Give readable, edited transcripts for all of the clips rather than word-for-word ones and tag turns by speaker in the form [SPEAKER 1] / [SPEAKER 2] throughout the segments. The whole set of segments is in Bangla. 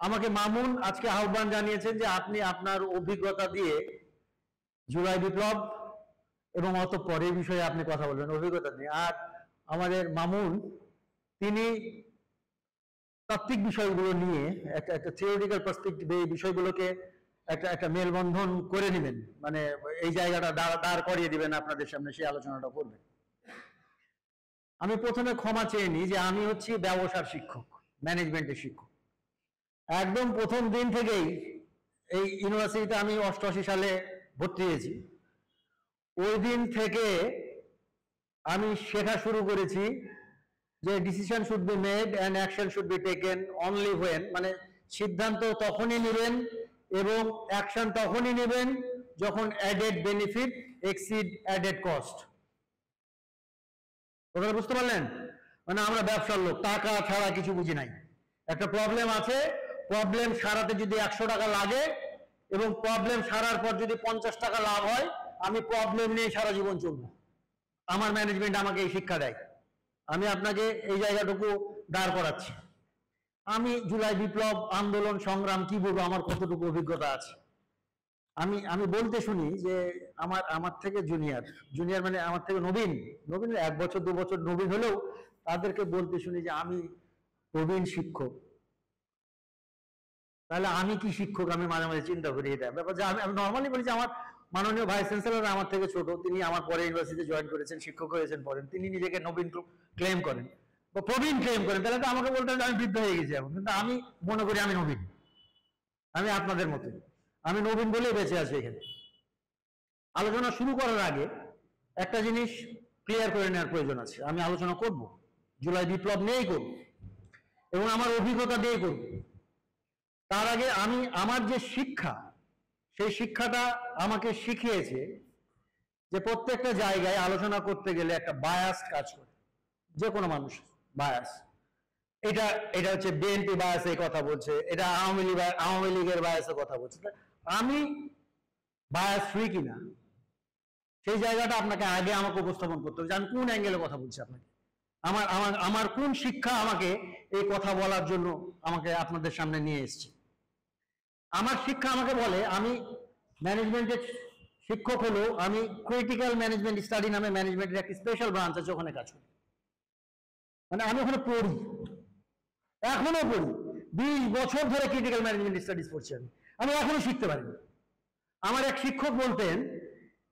[SPEAKER 1] আমাকে মামুন আজকে আহ্বান জানিয়েছেন যে আপনি আপনার অভিজ্ঞতা দিয়ে জুলাই বিপ্লব এবং অতঃপর এই বিষয়ে আপনি কথা বলবেন অভিজ্ঞতা নিয়ে। আর আমাদের মামুন তিনি তাত্ত্বিক বিষয়গুলো নিয়ে একটা থিওরিটিক্যাল পার্সপেক্টিভে এই বিষয়গুলোকে একটা মেলবন্ধন করে নেবেন, মানে এই জায়গাটা দাঁড় করিয়ে দিবেন আপনাদের সামনে, সেই আলোচনাটা করবেন। আমি প্রথমে ক্ষমা চেয়ে নিই যে আমি হচ্ছি ব্যবসার শিক্ষক, ম্যানেজমেন্টের শিক্ষক। একদম প্রথম দিন থেকেই এই ইউনিভার্সিটিতে আমি 88 সালে ভর্তি হয়েছি। ওই দিন থেকে আমি শেখা শুরু করেছি যে decision should be made and action should be taken only when, মানে সিদ্ধান্ত তখনই নেবেন এবং অ্যাকশন তখনই নেবেন যখন added benefit exceed added cost. কথাটা বুঝতে পারলেন? মানে আমরা ব্যবসার লোক, টাকা ছাড়া কিছু বুঝি নাই। একটা প্রবলেম আছে, প্রবলেম সারাতে যদি 100 টাকা লাগে এবং প্রবলেম সারার পর যদি 50 টাকা লাভ হয়, আমি প্রবলেম নিয়ে সারা জীবন চলবো। আমার ম্যানেজমেন্ট আমাকে এই শিক্ষা দেয়। আমি আপনাকে এই জায়গাটুকু দাঁড় করাচ্ছি। আমি জুলাই বিপ্লব আন্দোলন সংগ্রাম কি বলবো, আমার কতটুকু অভিজ্ঞতা আছে। আমি বলতে শুনি যে আমার থেকে জুনিয়র মানে আমার থেকে নবীন 1 বছর 2 বছর নবীন হলেও তাদেরকে বলতে শুনি যে আমি প্রবীণ শিক্ষক। তাহলে আমি কি শিক্ষক? আমি মাঝে মাঝে চিন্তা করি এটা ব্যাপার যে আমি নর্মালি বলি যে আমার মাননীয় ভাইস চ্যান্সেলর আমার থেকে ছোট, তিনি আমার পরে ইউনিভার্সিটিতে জয়েন করেছেন, শিক্ষক হয়েছেন পড়েন, তিনি নিজেকে নবীন ক্লেম করেন বা প্রবীণ ক্লেম করেন। তাহলে তো আমাকে বলতে হবে আমি বৃদ্ধ হয়ে গেছি এখন, কিন্তু আমি মনে করি আমি নবীন। আমি আপনাদের মতো, আমি নবীন বলেই বেঁচে আছি এখানে। আলোচনা শুরু করার আগে একটা জিনিস ক্লিয়ার করে নেওয়ার প্রয়োজন আছে। আমি আলোচনা করব জুলাই বিপ্লব নিয়েই করব এবং আমার অভিজ্ঞতা দিয়ে করব। তার আগে আমি আমার যে শিক্ষা, সেই শিক্ষাটা আমাকে শিখিয়েছে যে প্রত্যেকটা জায়গায় আলোচনা করতে গেলে একটা বায়াস কাজ করে, যে কোনো মানুষ বায়াস। এটা হচ্ছে বিএনপি বায়াসে কথা বলছে, এটা আওয়ামী লীগের বায়াসে কথা বলছে। আমি বায়াস ফ্রি কিনা সেই জায়গাটা আপনাকে আগে আমাকে উপস্থাপন করতে হবে যে আমি কোন অ্যাঙ্গেলে কথা বলছি আপনাকে। আমার কোন শিক্ষা আমাকে এই কথা বলার জন্য আমাকে আপনাদের সামনে নিয়ে এসছে। আমার শিক্ষা আমাকে বলে, আমি ম্যানেজমেন্টের শিক্ষক হলেও আমি ক্রিটিক্যাল ম্যানেজমেন্ট স্টাডি নামে ম্যানেজমেন্টের একটি স্পেশাল ব্রাঞ্চ আছে, ওখানে কাজ করি। মানে আমি ওখানে পড়ি, এখনো পড়ি। 20 বছর ধরে ক্রিটিক্যাল ম্যানেজমেন্ট স্টাডিজ পড়ছি আমি এখনো শিখতে পারিনি। আমার এক শিক্ষক বলতেন,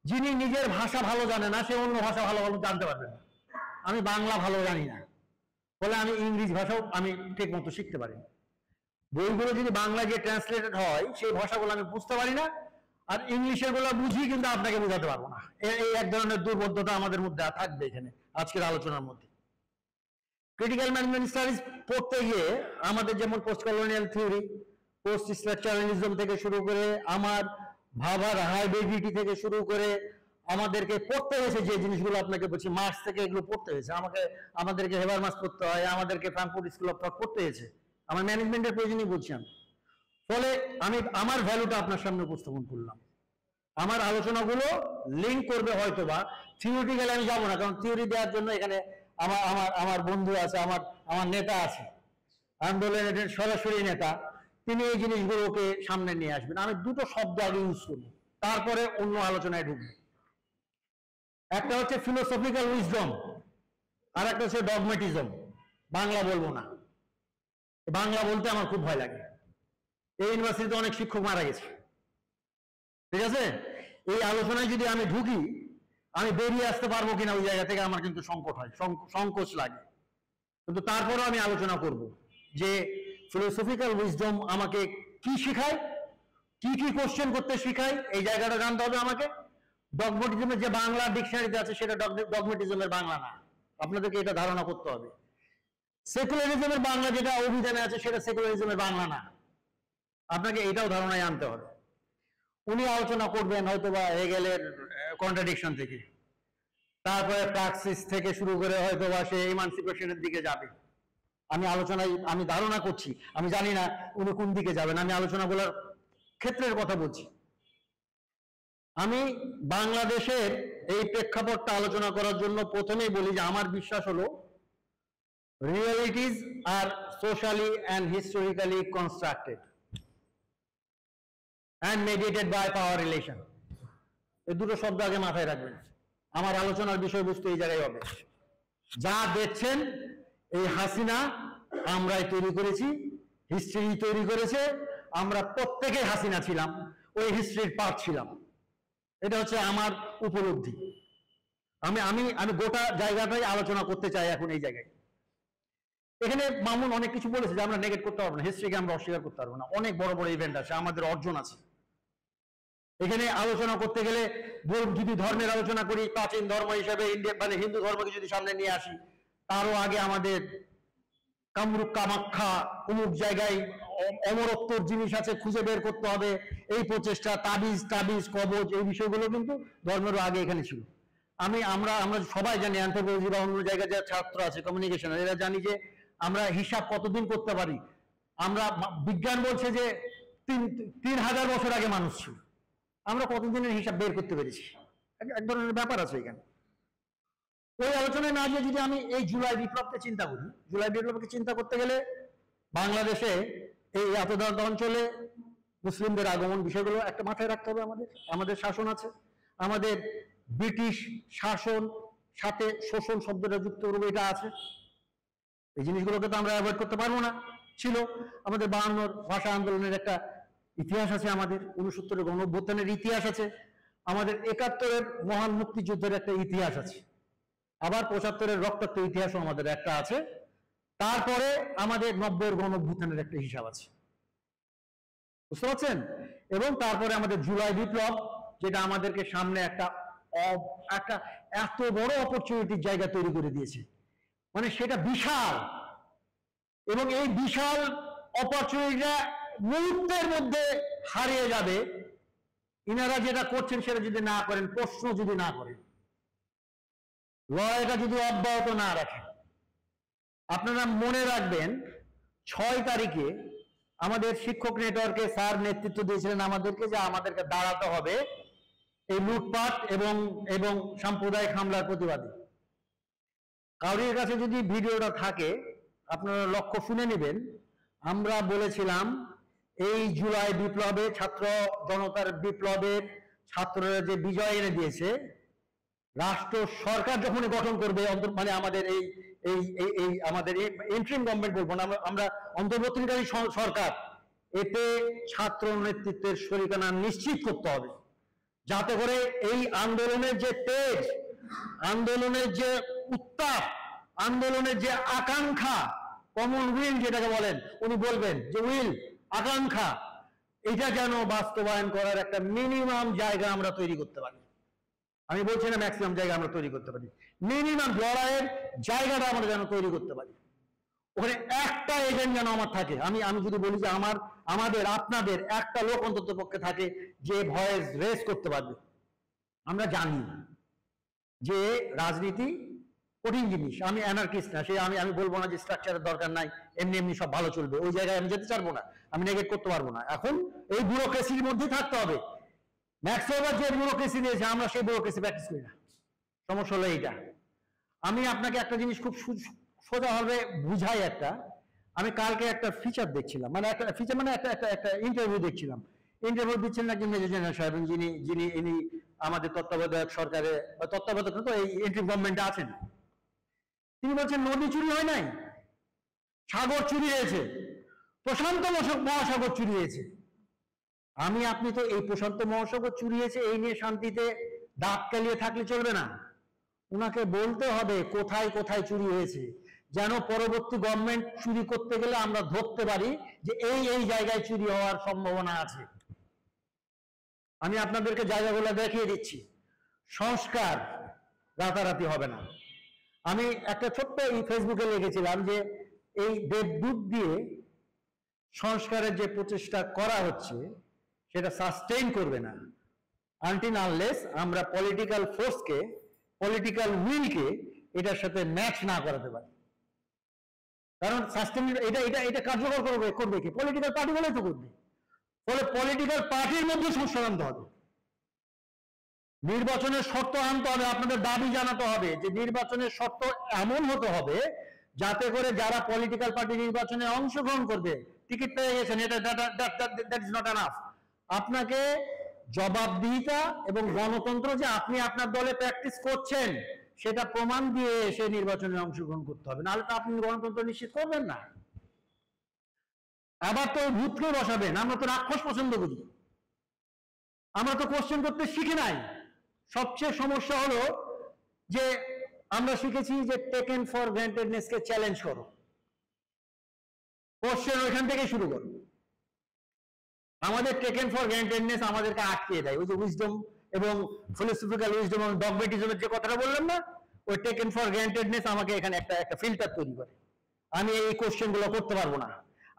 [SPEAKER 1] যিনি নিজের ভাষা ভালো জানে না সে অন্য ভাষা ভালো জানতে পারবে না। আমি বাংলা ভালো জানি না বলে আমি ইংরেজি ভাষাও আমি ঠিক মতো শিখতে পারি না। বইগুলো যদি বাংলা যে ট্রান্সলেটেড হয় সেই ভাষাগুলো আমি বুঝতে পারি না, আর ইংলিশের গুলো বুঝি কিন্তু আপনাকে বোঝাতে পারবো না। এই এক ধরনের দুর্বোধ্যতা আমাদের মধ্যে থাকবে এখানে আজকের আলোচনার মধ্যে। ক্রিটিক্যাল ম্যানেজমেন্ট স্টাডিজ পড়তে গিয়ে আমাদের যেমন post colonial theory, post structuralism থেকে শুরু করে আমার ভাবার হাইব্রিডিটি থেকে শুরু করে আমাদেরকে পড়তে হয়েছে যে জিনিসগুলো আপনাকে বলছি, মার্কস থেকে এগুলো পড়তে হয়েছে আমাদেরকে হেবারমাস পড়তে হয়, আমাদেরকে ফ্রাঙ্কফুর্ট স্কুল অফ থট পড়তে হয়েছে। আমার ম্যানেজমেন্টের প্রয়োজনই বলছি আমি। ফলে আমি আমার ভ্যালুটা আপনার সামনে উপস্থাপন করলাম। আমার আলোচনাগুলো লিঙ্ক করবে হয়তো বা থিওরিটিক্যালি আমি যাবো না, কারণ থিওরি দেওয়ার জন্য এখানে আমার বন্ধু আছে, আমার নেতা আছে, আন্দোলনের সরাসরি নেতা, তিনি এই জিনিসগুলোকে সামনে নিয়ে আসবেন। আমি দুটো শব্দ আগে ইউজ করবো, তারপরে অন্য আলোচনায় ঢুকবো। একটা হচ্ছে ফিলোসফিক্যাল উইজডম, আর একটা হচ্ছে ডগমেটিজম। বাংলা বলবো না, বাংলা বলতে আমার খুব ভয় লাগে। এই ইউনিভার্সিটিতে অনেক শিক্ষক মারা গেছে, ঠিক আছে? এই আলোচনায় যদি আমি ঢুকি, আমি বেরিয়ে আসতে পারবো কিনা ওই জায়গা থেকে আমার কিন্তু সংকট হয়, সংকোচ লাগে। কিন্তু তারপরেও আমি আলোচনা করব যে ফিলোসফিক্যাল উইজডম আমাকে কি শেখায়, কি কি কোশ্চেন করতে শেখায়, এই জায়গাটা জানতে হবে আমাকে। ডগমেটিজমের যে বাংলা ডিকশনারিতে আছে সেটা ডগমেটিজমের বাংলা না, আপনাদেরকে এটা ধারণা করতে হবে। সেকুলারিজমের বাংলা যেটা অভিধানে আছে সেটা সেকুলারিজমের বাংলা না, আপনাকে এটাও ধারণায় আনতে হবে। উনি আলোচনা করবেন হয়তো বা হেগেলের কন্ট্রাডিকশন থেকে, তারপরে প্রাক্সিস থেকে শুরু করে হয়তো বা সে ইমানসিপেশনের দিকে যাবে। আমি ধারণা করছি, আমি জানি না উনি কোন দিকে যাবেন। আমি আলোচনাগুলোর ক্ষেত্রের কথা বলছি। আমি বাংলাদেশের এই প্রেক্ষাপটটা আলোচনা করার জন্য প্রথমেই বলি যে আমার বিশ্বাস হলো রিয়েলিটিজ আর socially and historically constructed and mediated by power relation. এই দুটো শব্দ আগে মাথায় রাখবেন, আমার আলোচনার বিষয়বস্তু এই জায়গায় হবে। যা দেখছেন এই হাসিনা আমরাই তৈরি করেছি, হিস্ট্রি তৈরি করেছে, আমরা প্রত্যেকে হাসিনা ছিলাম, ওই হিস্ট্রির পার্ট ছিলাম। এটা হচ্ছে আমার উপলব্ধি। আমি আমি আমি গোটা জায়গাটাই আলোচনা করতে চাই এখন এই জায়গায়। এখানে মামুন অনেক কিছু বলেছে যে আমরা নেগেট করতে পারবো না, হিস্ট্রিকে আমরা অস্বীকার করতে পারবো না, অনেক বড় বড় ইভেন্ট আছে, আমাদের অর্জন আছে। এখানে আলোচনা করতে গেলে যদি ধর্মের আলোচনা করি, প্রাচীন ধর্ম হিসেবে ইন্ডিয়া মানে হিন্দু ধর্মকে যদি সামনে নিয়ে আসি, তারও আগে আমাদের কামরূপ কামাখ্যা অমুক জায়গায় অমরত্বর জিনিস আছে, খুঁজে বের করতে হবে, এই প্রচেষ্টা, তাবিজ কবজ, এই বিষয়গুলো কিন্তু ধর্মেরও আগে এখানে ছিল। আমরা সবাই জানি, অ্যানথ্রোপোলজি বা অন্য জায়গায় যারা ছাত্র আছে কমিউনিকেশন, এরা জানি যে আমরা হিসাব কতদিন করতে পারি। আমরা বিজ্ঞান বলছে যে 3000 বছর আগে মানুষ ছিল, আমরা কতদিনের হিসাব বের করতে পেরেছি, এক ধরনের ব্যাপার আছে এখানে। ওই আলোচনায় না গিয়ে যদি আমি এই জুলাই বিপ্লবকে চিন্তা করি, জুলাই বিপ্লবকে চিন্তা করতে গেলে বাংলাদেশে এই এতদান্ত অঞ্চলে মুসলিমদের আগমন বিষয়গুলো একটা মাথায় রাখতে হবে। আমাদের শাসন আছে, আমাদের ব্রিটিশ শাসন সাথে শোষণ শব্দটা যুক্ত করবো, এটা আছে। এই জিনিসগুলোকে তো আমরা অ্যাভয়েড করতে পারবো না। ছিল আমাদের 52 ভাষা আন্দোলনের একটা ইতিহাস আছে, আমাদের 69 গণ অভ্যুত্থানের ইতিহাস আছে, আমাদের 71 মহান মুক্তিযুদ্ধের একটা ইতিহাস আছে, আবার 75 রক্তাক্ত ইতিহাসও আমাদের একটা আছে, তারপরে আমাদের 90 গণ অভ্যুত্থানের একটা হিসাব আছে, বুঝতে পারছেন? এবং তারপরে আমাদের জুলাই বিপ্লব, যেটা আমাদেরকে সামনে একটা এত বড় অপরচুনিটির জায়গা তৈরি করে দিয়েছে, মানে সেটা বিশাল। এবং এই বিশাল অপরচুনিটিটা মুহূর্তের মধ্যে হারিয়ে যাবে ইনারা যেটা করছেন সেটা যদি না করেন, প্রশ্ন যদি না করেন, লড়াইটা যদি অব্যাহত না রাখেন। আপনারা মনে রাখবেন 6 তারিখে আমাদের শিক্ষক নেটওয়ার্কে স্যার নেতৃত্ব দিয়েছিলেন আমাদেরকে, যে আমাদেরকে দাঁড়াতে হবে এই লুটপাট এবং সাম্প্রদায়িক হামলার প্রতিবাদে। কারোর কাছে যদি ভিডিওটা থাকে আপনারা লক্ষ্য শুনে নেবেন, আমরা বলেছিলাম এই জুলাই বিপ্লবে, ছাত্র জনতার বিপ্লবের ছাত্ররা যে বিজয় এনে দিয়েছে, রাষ্ট্র সরকার যখনই গঠন করবে, মানে আমাদের এই আমাদের ইন্টারিম গভর্নমেন্ট বলবো না, আমরা অন্তর্বর্তীকালীন সরকার, এতে ছাত্র নেতৃত্বের শরিকানা নিশ্চিত করতে হবে, যাতে করে এই আন্দোলনের যে তেজ, আন্দোলনের যে উত্তাপ, আন্দোলনের যে আকাঙ্ক্ষা, কমন উইল যেটাকে বলেন, উনি বলবেন যে উইল, আকাঙ্ক্ষা, এটা যেন বাস্তবায়ন করার একটা মিনিমাম জায়গা আমরা তৈরি করতে পারি। আমি বলছি না ম্যাক্সিমাম জায়গা আমরা তৈরি করতে পারি, মিনিমাম লড়াইয়ের জায়গাটা আমরা যেন তৈরি করতে পারি। ওখানে একটা এজেন্ট যেন আমার থাকে। আমি যদি বলি যে আমাদের আপনাদের একটা লোক অন্তত পক্ষে থাকে যে ভয়েস রেজ করতে পারবে। আমরা জানি যে রাজনীতি কঠিন জিনিস, আমি অ্যানার্কিস্ট না, সে আমি বলবো না যে স্ট্রাকচারের দরকার নাই, এমনি সব ভালো চলবে, ওই জায়গায় আমি যেতে পারবো না, আমি নেগেট করতে পারবো না। এখন এই ব্যুরোক্রেসির মধ্যে থাকতে হবে। ম্যাক্সওয়েল যে ব্যুরোক্রেসি দিয়েছে, আমরা সেই ব্যুরোক্রেসি প্র্যাকটিস করি না। সমস্যা হলো এইটা। আমি আপনাকে একটা জিনিস খুব সোজাভাবে বুঝাই। আমি কালকে একটা ফিচার দেখছিলাম, মানে একটা ফিচার মানে একটা ইন্টারভিউ দেখছিলাম। ইন্টারভিউ দিচ্ছেন একজন মেজর জেনারেল সাহেব, যিনি আমাদের তত্ত্বাবধায়ক সরকারে, তত্ত্বাবধায়ক তো এই ইন্টারিম গভর্নমেন্টে আছেন। তিনি বলছেন নদী চুরি হয় নাই, সাগর চুরি হয়েছে, প্রশান্ত মহাসাগর চুরি হয়েছে। আপনি তো এই প্রশান্ত মহাসাগর চুরি হয়েছে এই নিয়ে শান্তিতে দাঁত কালিয়ে থাকলে চলবে না। উনাকে বলতে হবে কোথায় কোথায় চুরি হয়েছে, যেন পরবর্তী গভর্নমেন্ট চুরি করতে গেলে আমরা ধরতে পারি যে এই জায়গায় চুরি হওয়ার সম্ভাবনা আছে। আমি আপনাদেরকে জায়গাগুলো দেখিয়ে দিচ্ছি। সংস্কার রাতারাতি হবে না। আমি একটা ছোট্ট ফেসবুকে লিখেছিলাম যে এই দেবদূত দিয়ে সংস্কারের যে প্রচেষ্টা করা হচ্ছে সেটা সাস্টেইন করবে না আনটিল আনলেস আমরা পলিটিক্যাল ফোর্সকে, পলিটিক্যাল উইলকে এটার সাথে ম্যাচ না করাতে পারি। কারণ সাস্টেইন এটা কার্যকর করবে কি? পলিটিক্যাল পার্টি বলে তো করবে। ফলে পলিটিক্যাল পার্টির মধ্যে সংস্কার আনতে হবে, নির্বাচনের শর্ত আনতে হবে, আপনাদের দাবি জানাতে হবে যে নির্বাচনের শর্ত এমন হতে হবে যাতে করে যারা পলিটিক্যাল পার্টি নির্বাচনে অংশগ্রহণ করবে টিকিট পেয়ে গেছেন, এটা দ্যাট ইজ নট এনাফ। আপনাকে জবাবদিহিতা এবং গণতন্ত্র যে আপনি আপনার দলে প্র্যাকটিস করছেন সেটা প্রমাণ দিয়ে সে নির্বাচনে অংশগ্রহণ করতে হবে, নাহলে তো আপনি গণতন্ত্র নিশ্চিত করবেন না। আবার তো ভূতকে বসাবেন। আমরা তো রাক্ষস পছন্দ করি, আমরা তো কোশ্চেন করতে শিখি নাই। সবচেয়ে সমস্যা হলো যে আমরা শিখেছি যে টেকেন ফর গ্রান্টেডনেস কে চ্যালেঞ্জ করো, কোশ্চেন ওইখান থেকে শুরু করো। আমাদের টেকেন ফর গ্রান্টেডনেস আমাদেরকে আটকিয়ে দেয়। ওই যে উইজডম এবং ফিলোসফিক্যাল উইজডম এবং ডগমেটিজমের যে কথাটা বললাম না, ওই টেকেন ফর গ্রান্টেডনেস আমাকে এখানে একটা ফিল্টার তৈরি করে। আমি এই কোশ্চেন গুলো করতে পারবো না,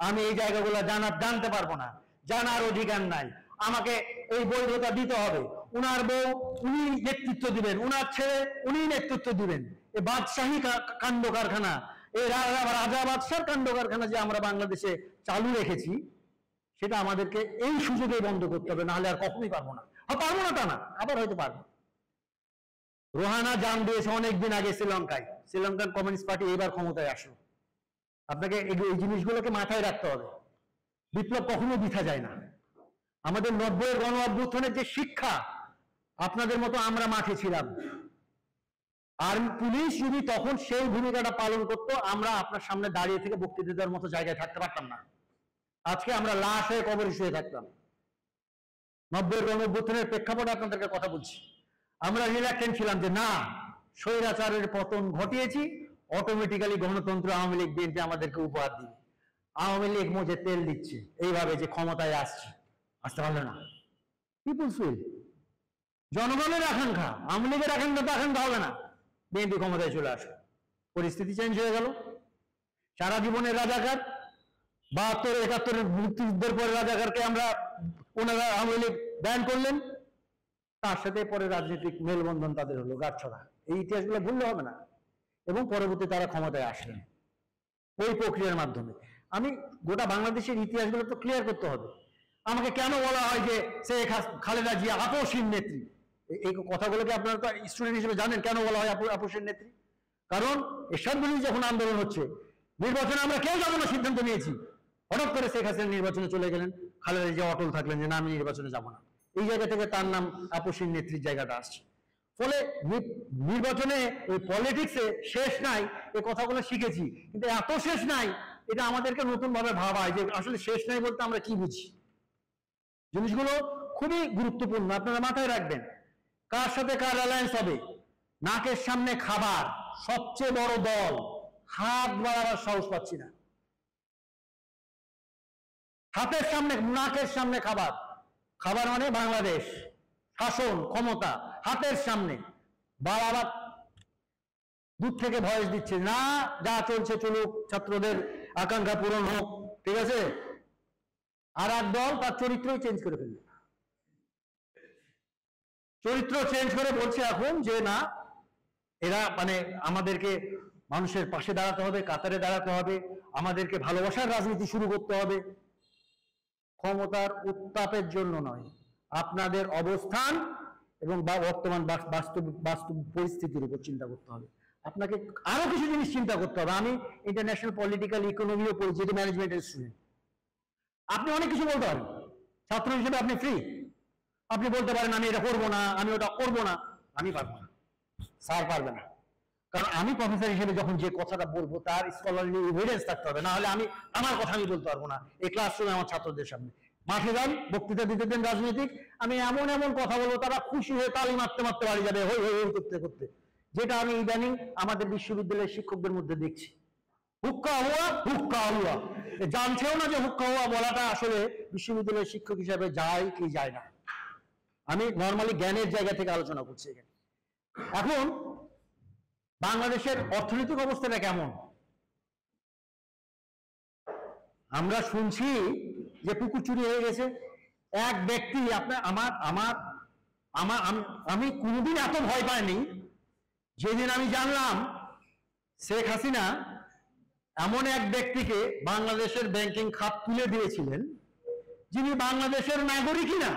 [SPEAKER 1] আমি এই জায়গাগুলো জানতে পারবো না, জানার অধিকার নাই, আমাকে এই বৈধতা দিতে হবে। উনার বউ উনি নেতৃত্ব দিবেন, উনার ছেলে উনি নেতৃত্ব দিবেন। এই বাদশাহী কাণ্ড কারখানা, এই রাজা বাদশার কাণ্ড কারখানা যে আমরা বাংলাদেশে চালু রেখেছি, সেটা আমাদেরকে এই সুযোগে বন্ধ করতে হবে, নাহলে আর কখনোই পারবো না। পারবো না তা না, আবার হয়তো পারবো। রোহানা জান দিয়েছে অনেকদিন আগে শ্রীলঙ্কায়, শ্রীলঙ্কান কমিউনিস্ট পার্টি এবার ক্ষমতায় আসলো। আপনাকে এই জিনিসগুলোকে মাথায় রাখতে হবে। বিপ্লব কখনো বৃথা যায় না। আমাদের 90-এর গণ অভ্যুত্থানের যে শিক্ষা, আপনাদের মতো আমরা মাঠে ছিলাম, আর পুলিশ যদি তখন সেই ভূমিকাটা পালন করতো, আমরা আপনার সামনে দাঁড়িয়ে থেকে বক্তৃতা দেওয়ার মতো জায়গায় থাকতে পারতাম না। আজকে আমরা লাশ হয়ে কবরে শুয়ে থাকতাম। 90-এর গণ অভ্যুত্থানের প্রেক্ষাপটে আপনাদেরকে কথা বলছি। আমরা রিল্যাক্টেন্ট ছিলাম যে না, স্বৈরাচারের পতন ঘটিয়েছি, অটোমেটিক্যালি গণতন্ত্র আওয়ামী লীগ বিএনপি আমাদেরকে উপহার দিবে। আওয়ামী লীগ মোজে তেল দিচ্ছে এইভাবে যে ক্ষমতায় আসতে পারলে না। পিপুলস উইল, জনগণের আকাঙ্ক্ষা, আওয়ামী লীগের আকাঙ্ক্ষা তো আকাঙ্ক্ষা হবে না, বিএনপি ক্ষমতায় চলে আসে। পরিস্থিতি চেঞ্জ হয়ে গেল। সারা জীবনের রাজাকার, 72-71-এর মুক্তিযুদ্ধের পরে রাজাকারকে আমরা ওনারা আওয়ামী লীগ ব্যান করলেন, তার সাথে পরে রাজনৈতিক মেলবন্ধন তাদের হলো গাছছড়া। এই ইতিহাসগুলো ভুললে হবে না। এবং পরবর্তী তারা ক্ষমতায় আসলেন ওই প্রক্রিয়ার মাধ্যমে। আমি গোটা বাংলাদেশের ইতিহাসগুলো তো ক্লিয়ার করতে হবে। আমাকে কেন বলা হয় যে শেখ খালেদা জিয়া আপসহীন নেত্রী? এই কথাগুলোকে আপনারা তো স্টুডেন্ট হিসেবে জানেন কেন বলা হয় আপসহীন নেত্রী। কারণ এরশাদ বিরোধী যখন আন্দোলন হচ্ছে, নির্বাচনে আমরা কেউ যাবো না সিদ্ধান্ত নিয়েছি, হঠাৎ করে শেখ হাসিনা নির্বাচনে চলে গেলেন, খালেদা জিয়া অটল থাকলেন যে না আমি নির্বাচনে যাবো না। এই জায়গা থেকে তার নাম আপসহীন নেত্রীর জায়গাটা আসছে। ফলে নির্বাচনে ওই পলিটিক্সে শেষ নাই এই কথাগুলো শিখেছি, কিন্তু এত শেষ নাই এটা আমাদেরকে নতুন ভাবে ভাবায় যে আসলে শেষ নাই বলতে আমরা কি বুঝি। জিনিসগুলো খুবই গুরুত্বপূর্ণ, আপনারা মাথায় রাখবেন। কার সাথে কার অ্যালায়েন্স হবে? নাকের সামনে খাবার, সবচেয়ে বড় দল, হাত বাড়াবার সাহস পাচ্ছি না। হাতের সামনে, নাকের সামনে খাবার, খাবার মানে বাংলাদেশ, শাসন ক্ষমতা হাতের সামনে, বাড়াবার দূর থেকে ভয়েস দিচ্ছে না, যা চলছে চলুক, ছাত্রদের আকাঙ্ক্ষা পূরণ হোক, ঠিক আছে। আর এক দল তার চরিত্রই চেঞ্জ করে ফেলবে, চরিত্র চেঞ্জ করে বলছে এখন যে না, এরা মানে আমাদেরকে মানুষের পাশে দাঁড়াতে হবে, কাতারে দাঁড়াতে হবে, আমাদেরকে ভালোবাসার রাজনীতি শুরু করতে হবে। ক্ষমতার উত্তাপের জন্য নয়, আপনাদের অবস্থান এবং বর্তমান বাস্তব পরিস্থিতির উপর চিন্তা করতে হবে। আপনাকে আরো কিছু জিনিস চিন্তা করতে হবে। আমি ইন্টারন্যাশনাল পলিটিক্যাল ইকোনমিও পড়ি, যেটি ম্যানেজমেন্টের স্টুডেন্ট। আপনি অনেক কিছু বলতে পারেন, ছাত্র হিসেবে আপনি ফ্রি, আপনি বলতে পারেন আমি এটা করবো না, আমি ওটা করবো না। আমি পারবো না, স্যার পারবে না, কারণ আমি প্রফেসর হিসেবে যখন যে কথাটা বলবো তার স্কলারলি এভিডেন্স থাকতে হবে, না হলে আমি আমার কথা আমি বলতে পারবো না এই ক্লাসরুমে আমার ছাত্রদের সামনে। মাঠে যান, বক্তৃতা দিতে দেন রাজনৈতিক, আমি এমন এমন কথা বলবো তারা খুশি হয়ে তালি মারতে মারতে বাড়ি যাবে, হই হই হই করতে করতে, যেটা আমি ইদানিং আমাদের বিশ্ববিদ্যালয়ের শিক্ষকদের মধ্যে দেখছি। হুক্কা হুয়া, জানছেও না যে হুক্কা হুয়া বলাটা আসলে বিশ্ববিদ্যালয়ের শিক্ষক হিসাবে যায় কি যায় না। আমি নর্মালি জ্ঞানের জায়গা থেকে আলোচনা করছি এখানে। এখন বাংলাদেশের অর্থনৈতিক অবস্থাটা কেমন? আমরা শুনছি যে পুকুর চুরি হয়ে গেছে। এক ব্যক্তি আমি কোনোদিন এত ভয় পাইনি যেদিন আমি জানলাম শেখ হাসিনা এমন এক ব্যক্তিকে বাংলাদেশের ব্যাংকিং খাত তুলে দিয়েছিলেন যিনি বাংলাদেশের নাগরিকই না,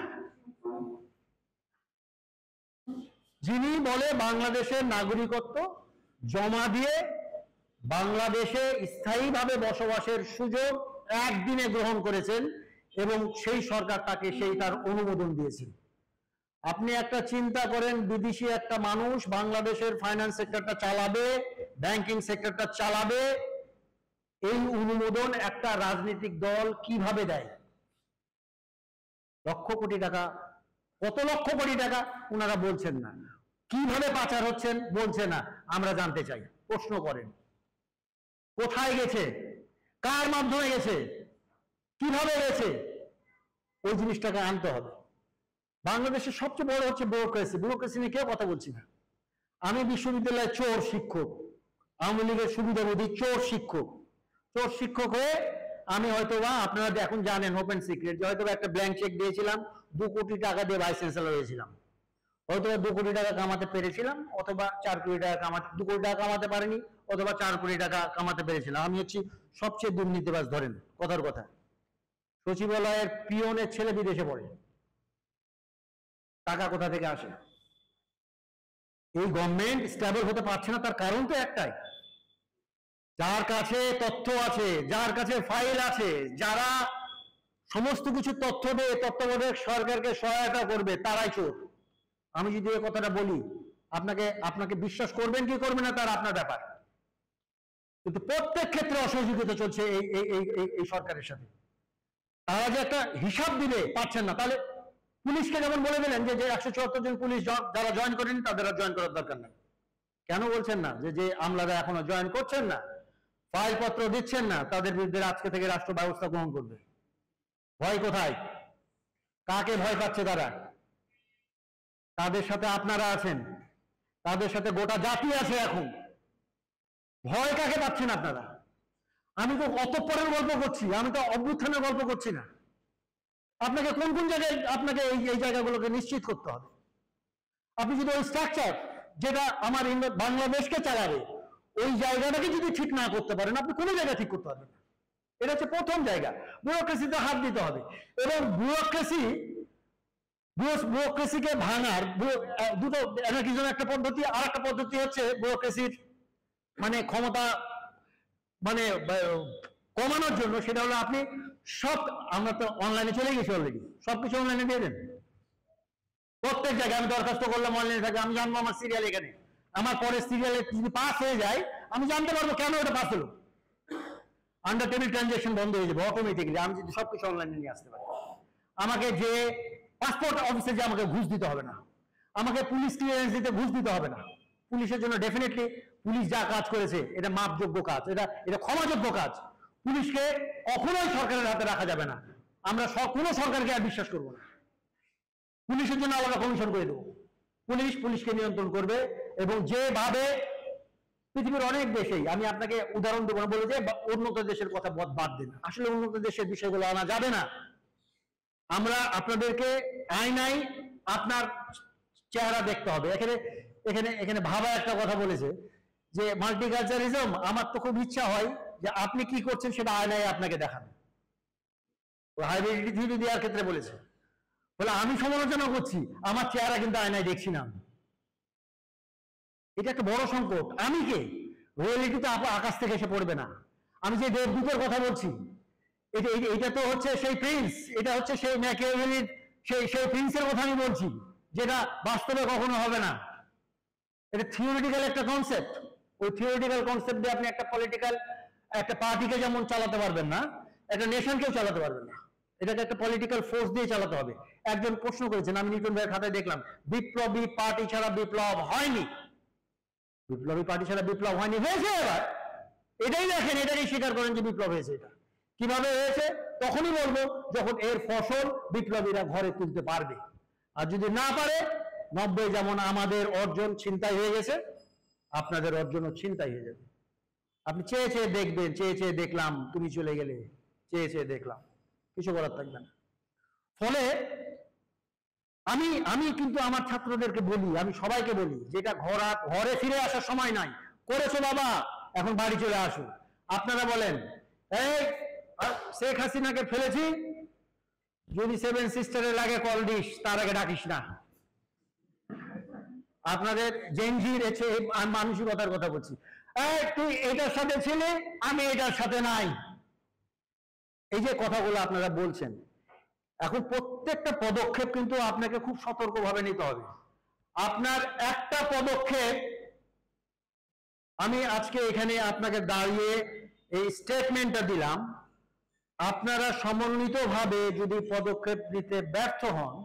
[SPEAKER 1] যিনি বলে বাংলাদেশের নাগরিকত্ব জমা দিয়ে বাংলাদেশে স্থায়ীভাবে বসবাসের সুযোগ একদিনে গ্রহণ করেছেন এবং সেই সরকার তাকে তার অনুমোদন দিয়েছেন। আপনি একটা চিন্তা করেন, বিদেশি একটা মানুষ বাংলাদেশের ফাইন্যান্স সেক্টরটা চালাবে, ব্যাংকিং সেক্টরটা চালাবে, এই অনুমোদন একটা রাজনৈতিক দল কিভাবে দেয়? লক্ষ কোটি টাকা, কত লক্ষ কোটি টাকা ওনারা বলছেন না, কিভাবে পাচার হচ্ছেন বলছে না। আমরা জানতে চাই, প্রশ্ন করেন কোথায় গেছে, কার মাধ্যমে গেছে, কিভাবে গেছে, ওই জিনিসটাকে আনতে হবে। বাংলাদেশের সবচেয়ে বড় হচ্ছে ব্যুরোক্রেসি। ব্যুরোক্রেসি নিয়ে কেউ কথা বলছি না। আমি বিশ্ববিদ্যালয়ের চোর শিক্ষক, আওয়ামী লীগের সুবিধাবাদী চোর শিক্ষক। চোর শিক্ষক হয়ে আমি হয়তোবা, আপনারা এখন জানেন ওপেন সিক্রেট, যে হয়তোবা একটা ব্ল্যাঙ্ক চেক দিয়েছিলাম, 2 কোটি টাকা দিয়ে ভাইস চ্যান্সেলর হয়েছিলাম। হয়তোবা 2 কোটি টাকা কামাতে পেরেছিলাম, অথবা 4 কোটি টাকা কামাতে, 2 কোটি টাকা কামাতে পারিনি, অথবা 4 কোটি টাকা কামাতে পেরেছিলাম। আমি হচ্ছি সবচেয়ে দুর্নীতিবাজ, ধরেন কথার কথা। সচিবালয়ের পিয়নের ছেলে বিদেশে পড়ে, টাকা কোথা থেকে আসে? এই গভর্নমেন্ট স্টেবল হতে পারছে না, তার কারণ তো একটাই, যার কাছে তথ্য আছে, যার কাছে ফাইল আছে, যারা সমস্ত কিছু তথ্য দিয়ে তত্ত্বাবধায়ক সরকারকে সহায়তা করবে, তারাই চোর। আমি যদি এই কথাটা বলি, আপনাকে বিশ্বাস করবেন কি করবেন না তার আপনার ব্যাপার, কিন্তু প্রত্যেক ক্ষেত্রে অসহযোগিতা চলছে এই সরকারের সাথে। তারা যে একটা হিসাব দিবে পাচ্ছেন না। তাহলে পুলিশকে যেমন বলে দিলেন যে 174 জন পুলিশ যারা জয়েন করেনি তাদের আর জয়েন করার দরকার নেই। কেন বলছেন না যে আমলারা এখনো জয়েন করছেন না, ফাইলপত্র দিচ্ছেন না, তাদের বিরুদ্ধে আজকে থেকে রাষ্ট্র ব্যবস্থা গ্রহণ করবে? ভয় কোথায়? কাকে ভয় পাচ্ছে তারা? তাদের সাথে আপনারা আছেন, তাদের সাথে গোটা জাতি আছে। এখন ভয় কাকে পাচ্ছেন আপনারা? আমি তো অতঃপরের গল্প করছি, আমি তো অভ্যুত্থানের গল্প করছি না। আপনাকে কোন কোন জায়গায় আপনাকে এই জায়গাগুলোকে নিশ্চিত করতে হবে। আপনি যদি ওই স্ট্রাকচার যেটা আমার বাংলাদেশকে চালাবে, ওই জায়গাটাকে যদি ঠিক না করতে পারেন, আপনি কোনো জায়গা ঠিক করতে পারবেন না। এটা হচ্ছে প্রথম জায়গা। ব্যুরোক্রেসিতে হাত দিতে হবে। এবং ব্যুরোক্রেসিকে ভাঙার দুটো অ্যানার্কিজম একটা পদ্ধতি, আর একটা পদ্ধতি হচ্ছে ব্যুরোক্রেসির মানে ক্ষমতা মানে কমানোর জন্য। সেটা হলো আপনি আমরা তো অনলাইনে চলে গেছি অলরেডি, সবকিছু অনলাইনে দিয়ে দেন। প্রত্যেক জায়গায় আমি দরখাস্ত করলাম অনলাইনে থাকে, আমি জানবো আমার সিরিয়াল এখানে, আমার পরে সিরিয়ালে যদি পাস হয়ে যায় আমি জানতে পারবো কেন ওটা পাস হলো। আন্ডার টেবিল ট্রানজাকশন বন্ধ হয়ে যাবে অটোমেটিক্যালি, আমি যদি সবকিছু অনলাইনে নিয়ে আসতে পারি। আমাকে যে পাসপোর্ট অফিসে যে আমাকে ঘুষ দিতে হবে না, আমাকে পুলিশ ক্লিয়ারেন্স দিতে ঘুষ দিতে হবে না। পুলিশের জন্য ডেফিনেটলি পুলিশ যা কাজ করেছে এটা মাপযোগ্য কাজ, এটা ক্ষমাযোগ্য কাজ। পুলিশকে কখনোই সরকারের হাতে রাখা যাবে না। আমরা কোনো সরকারকে আর বিশ্বাস করবো না। পুলিশের জন্য আলাদা কমিশন করে দেবো। পুলিশকে নিয়ন্ত্রণ করবে। এবং যেভাবে পৃথিবীর অনেক দেশেই, আমি আপনাকে উদাহরণ দেবো না, বলে যে উন্নত দেশের কথা বাদ দিন, আসলে উন্নত দেশের বিষয়গুলো আনা যাবে না। আমরা আপনাদেরকে আয়নায় আপনার চেহারা দেখতে হবে। এখানে ভাবা একটা কথা বলেছে যে মাল্টিকালচারিজম, আমার তো খুব ইচ্ছা হয় যে আপনি কি করছেন সেটা আয়নায় আপনাকে দেখানো। হাইব্রিডিটি থিওরি দেওয়ার ক্ষেত্রে বলেছে, বলে আমি সমালোচনা করছি, আমার চেহারা কিন্তু আয়নায় দেখছি না। এটা একটা বড় সংকট। আমি কে? রিয়েলিটি তো আকাশ থেকে এসে পড়বে না। আমি যে দেবদূতের কথা বলছি, এটা তো হচ্ছে সেই প্রিন্স, এটা হচ্ছে সেই ম্যাকিয়াভেলির সেই প্রিন্সের কথা আমি বলছি, যেটা বাস্তবে কখনো হবে না। এটা থিওরিটিক্যাল একটা কনসেপ্ট। ওই থিওরিটিক্যাল কনসেপ্ট দিয়ে আপনি একটা পার্টিকে যেমন চালাতে পারবেন না, একটা নেশনকেও চালাতে পারবেন না। এটাকে একটা পলিটিক্যাল ফোর্স দিয়ে চালাতে হবে। একজন প্রশ্ন করেছেন, আমি নিউটন ভাইয়ের খাতায় দেখলাম, বিপ্লবী পার্টি ছাড়া বিপ্লব হয়নি। বিপ্লবী পার্টি ছাড়া বিপ্লব হয়নি, হয়েছে। এবার এটাই দেখেন, এটাই স্বীকার করেন যে বিপ্লব হয়েছে। এটা কিভাবে হয়েছে তখনই বলবো যখন এর ফসল বিপ্লবীরা ঘরে তুলতে পারবে। আর যদি না পারে, 90 যেমন আমাদের অর্জন ছিনতাই হয়ে গেছে, আপনাদের অর্জনও ছিনতাই হয়ে যাবে। আপনি চেয়ে চেয়ে দেখবেন, চেয়ে চেয়ে দেখলাম, তুমি চলে গেলে, চেয়ে চেয়ে দেখলাম, কিছু করার থাকবে না। ফলে আমি কিন্তু আমার ছাত্রদেরকে বলি, আমি সবাইকে বলি, যেটা ঘরে ফিরে আসার সময় নাই, করেছো বাবা, এখন বাড়ি চলে আসো। আপনারা বলেন, এই শেখ হাসিনাকে ফেলেছি, যদি 7 সিস্টারে লাগে কল দিস, তার আগে ডাকিস না। আপনাদের জেনজির মানসিকতার কথা বলছি। তুই এটার সাথে ছিলি, আমি এটার সাথে নাই। এই যে কথাগুলো আপনারা বলছেন, এখন প্রত্যেকটা পদক্ষেপ কিন্তু আপনাকে খুব সতর্কভাবে নিতে হবে। আপনার একটা পদক্ষেপ, আমি আজকে এখানে আপনাকে দাঁড়িয়ে এই স্টেটমেন্টটা দিলাম, আপনারা সমন্বিতভাবে যদি পদক্ষেপ নিতে ব্যর্থ হন,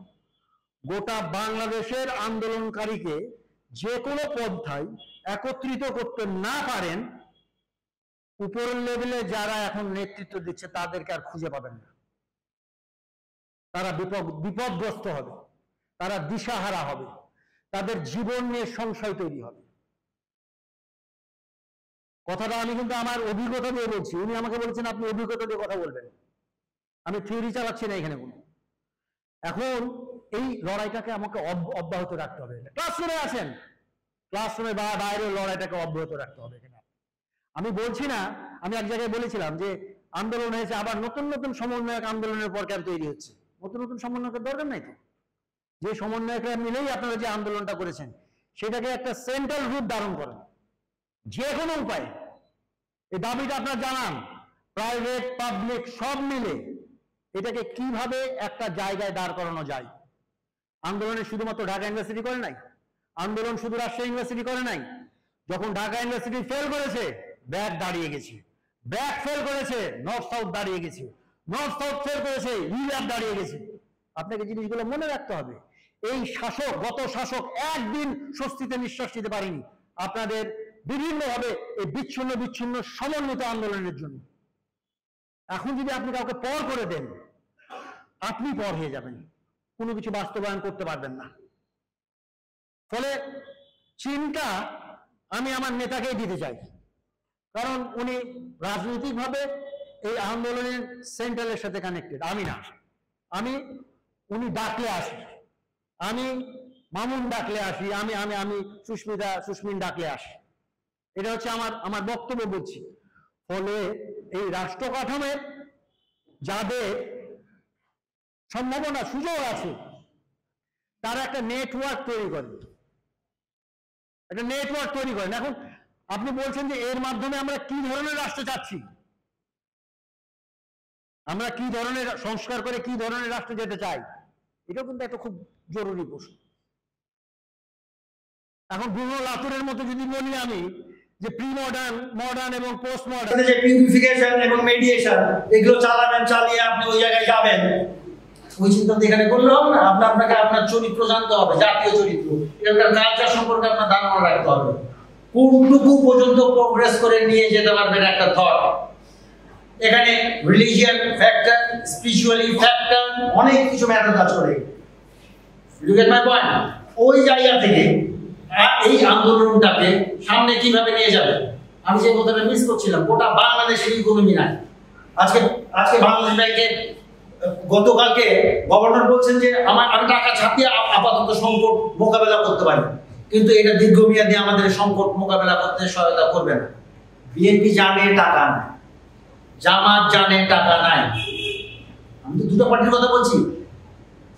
[SPEAKER 1] গোটা বাংলাদেশের আন্দোলনকারীকে যে কোনো পন্থায় একত্রিত করতে না পারেন, উপরের লেভেলে যারা এখন নেতৃত্ব দিচ্ছে তাদেরকে আর খুঁজে পাবেন না। তারা বিপদগ্রস্ত হবে, তারা দিশাহারা হবে, তাদের জীবন নিয়ে সংশয় তৈরি হবে। কথাটা আমি কিন্তু আমার অভিজ্ঞতা দিয়ে বলছি। উনি আমাকে বলেছেন আপনি অভিজ্ঞতা দিয়ে কথা বলবেন, আমি থিওরি চালাচ্ছি না এখানে কোনো। এখন এই লড়াইটাকে আমাকে অব্যাহত রাখতে হবে। ক্লাসরুমে আছেন, ক্লাসরুমে বা বাইরে লড়াইটাকে অব্যাহত রাখতে হবে। এখানে আমি বলছি না, আমি এক জায়গায় বলেছিলাম যে আন্দোলন হয়েছে, আবার নতুন নতুন সমন্বয়ক আন্দোলনের পর কেন তৈরি হচ্ছে? নতুন নতুন সমন্বয়কের দরকার নাই তো। যে সমন্বয়করা মিলেই আপনারা যে আন্দোলনটা করেছেন সেটাকে একটা সেন্ট্রাল রূপ ধারণ করেন যে কোনো উপায়ে। এই দাবিটা আপনারা জানান, প্রাইভেট পাবলিক সব মিলে এটাকে কিভাবে একটা জায়গায় দাঁড় করানো যায়। আন্দোলনে শুধুমাত্র ঢাকা ইউনিভার্সিটি করে নাই, আন্দোলন শুধু রাজশাহী ইউনিভার্সিটি করে নাই। যখন ঢাকা ইউনিভার্সিটি ফেল করেছে, ব্যাক দাঁড়িয়ে গেছে। ব্যাক ফেল করেছে, নর্থ সাউথ দাঁড়িয়ে গেছে। নর্থ সাউথ ফেল করেছে, ইউল্যাব দাঁড়িয়ে গেছে। আপনাকে জিনিসগুলো মনে রাখতে হবে। এই শাসক, গত শাসক একদিন স্বস্তিতে নিঃশ্বাস নিতে পারেনি আপনাদের বিভিন্নভাবে এই বিচ্ছিন্ন বিচ্ছিন্ন সমন্বিত আন্দোলনের জন্য। এখন যদি আপনি কাউকে পর করে দেন, আপনি পর হয়ে যাবেন, কোনো কিছু বাস্তবায়ন করতে পারবেন না। ফলে চিন্তা আমি আমার নেতাকেই দিতে চাই, কারণ উনি রাজনৈতিকভাবে এই আন্দোলনের সেন্ট্রালের সাথে কানেক্টেড। আমি না, উনি ডাকলে আসি, আমি মামুন ডাকলে আসি, আমি সুস্মিন ডাকলে আসি। এটা হচ্ছে আমার বক্তব্য বলছি। ফলে এই রাষ্ট্র কাঠামোর যাদের সম্ভাবনা সুযোগ আছে তারা একটা নেটওয়ার্ক তৈরি করেন, এখন আপনি বলছেন যে এর মাধ্যমে আমরা কি ধরনের রাষ্ট্র চাচ্ছি, আমরা কি ধরনের সংস্কার করে কি ধরনের রাষ্ট্র যেতে চাই, এটা কিন্তু একটা খুব জরুরি প্রশ্ন। এখন ব্রুনো লাতুরের মতো যদি বলি আমি যে প্রি মডার্ন এবং পোস্ট মডার্ন,
[SPEAKER 2] যে পিউরিফিকেশন এবং মেডিয়েশন এগুলো চালিয়ে আপনি ওই জায়গায় যাবেন, ওই চিন্তা এখানে করলে হবে না। আপনাকে আপনার চরিত্র জানতে হবে, জাতীয় চরিত্র, এটার কালচার সম্পর্কে আপনার ধারণা রাখতে হবে, কোনটুকু পর্যন্ত প্রোগ্রেস করে নিয়ে যেতে পারবেন একটা থট। এখানে রিলিজিয়ান ফ্যাক্টর, স্পিরিচুয়ালি ফ্যাক্টর, অনেক কিছু ম্যাটার কাজ করে। You get my point? ওই জায়গা থেকে এই আন্দোলনটাকে সামনে কিভাবে নিয়ে যাবে, আমি যে কথাটা মিস করছিলাম, গোটা বাংলাদেশের ইকোনমি নাই। আজকে বাংলাদেশ ব্যাংকের গতকালকে গভর্নর বলছেন যে আমি টাকা ছাপিয়ে আপাতত সংকট মোকাবেলা করতে পারি, কিন্তু এটা দীর্ঘমেয়াদী আমাদের সংকট মোকাবেলা করতে সহায়তা করবে না। বিএনপি জানে টাকা নাই, জামাত জানে টাকা নাই। আমি তো দুটো পার্টির কথা বলছি,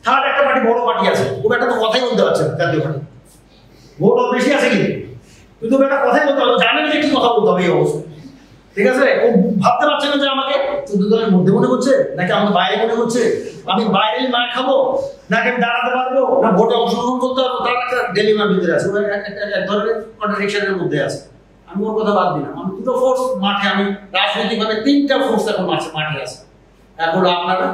[SPEAKER 2] থার্ড একটা পার্টি, বড় পার্টি আছে, ও একটা তো কথাই বলতে পারছে না, জাতীয় পার্টি ভোট বেশি আছে কিন্তু একটা কথাই বলতে হবে, জানে না যে কি কথা বলতে হবে এই অবস্থা। ঠিক আছে, ও ভাবতে পারছে না যে আমাকে 14 দলের মধ্যে মনে হচ্ছে নাকি আমাকে বাইরে মনে হচ্ছে, আমি বাইরে মার খাবো নাকি আমি দাঁড়াতে পারবো না ভোটে অংশগ্রহণ করতে পারবো, তার একটা ডেলিমার ভিতরে আছে, এক ধরনের কন্ট্রাডিকশনের মধ্যে আছে। আমি ওর কথা বাদ দিলাম, আমি দুটো ফোর্স মাঠে, আমি রাজনৈতিকভাবে 3টা ফোর্স এখন মাঠে আছে। এখন আপনারা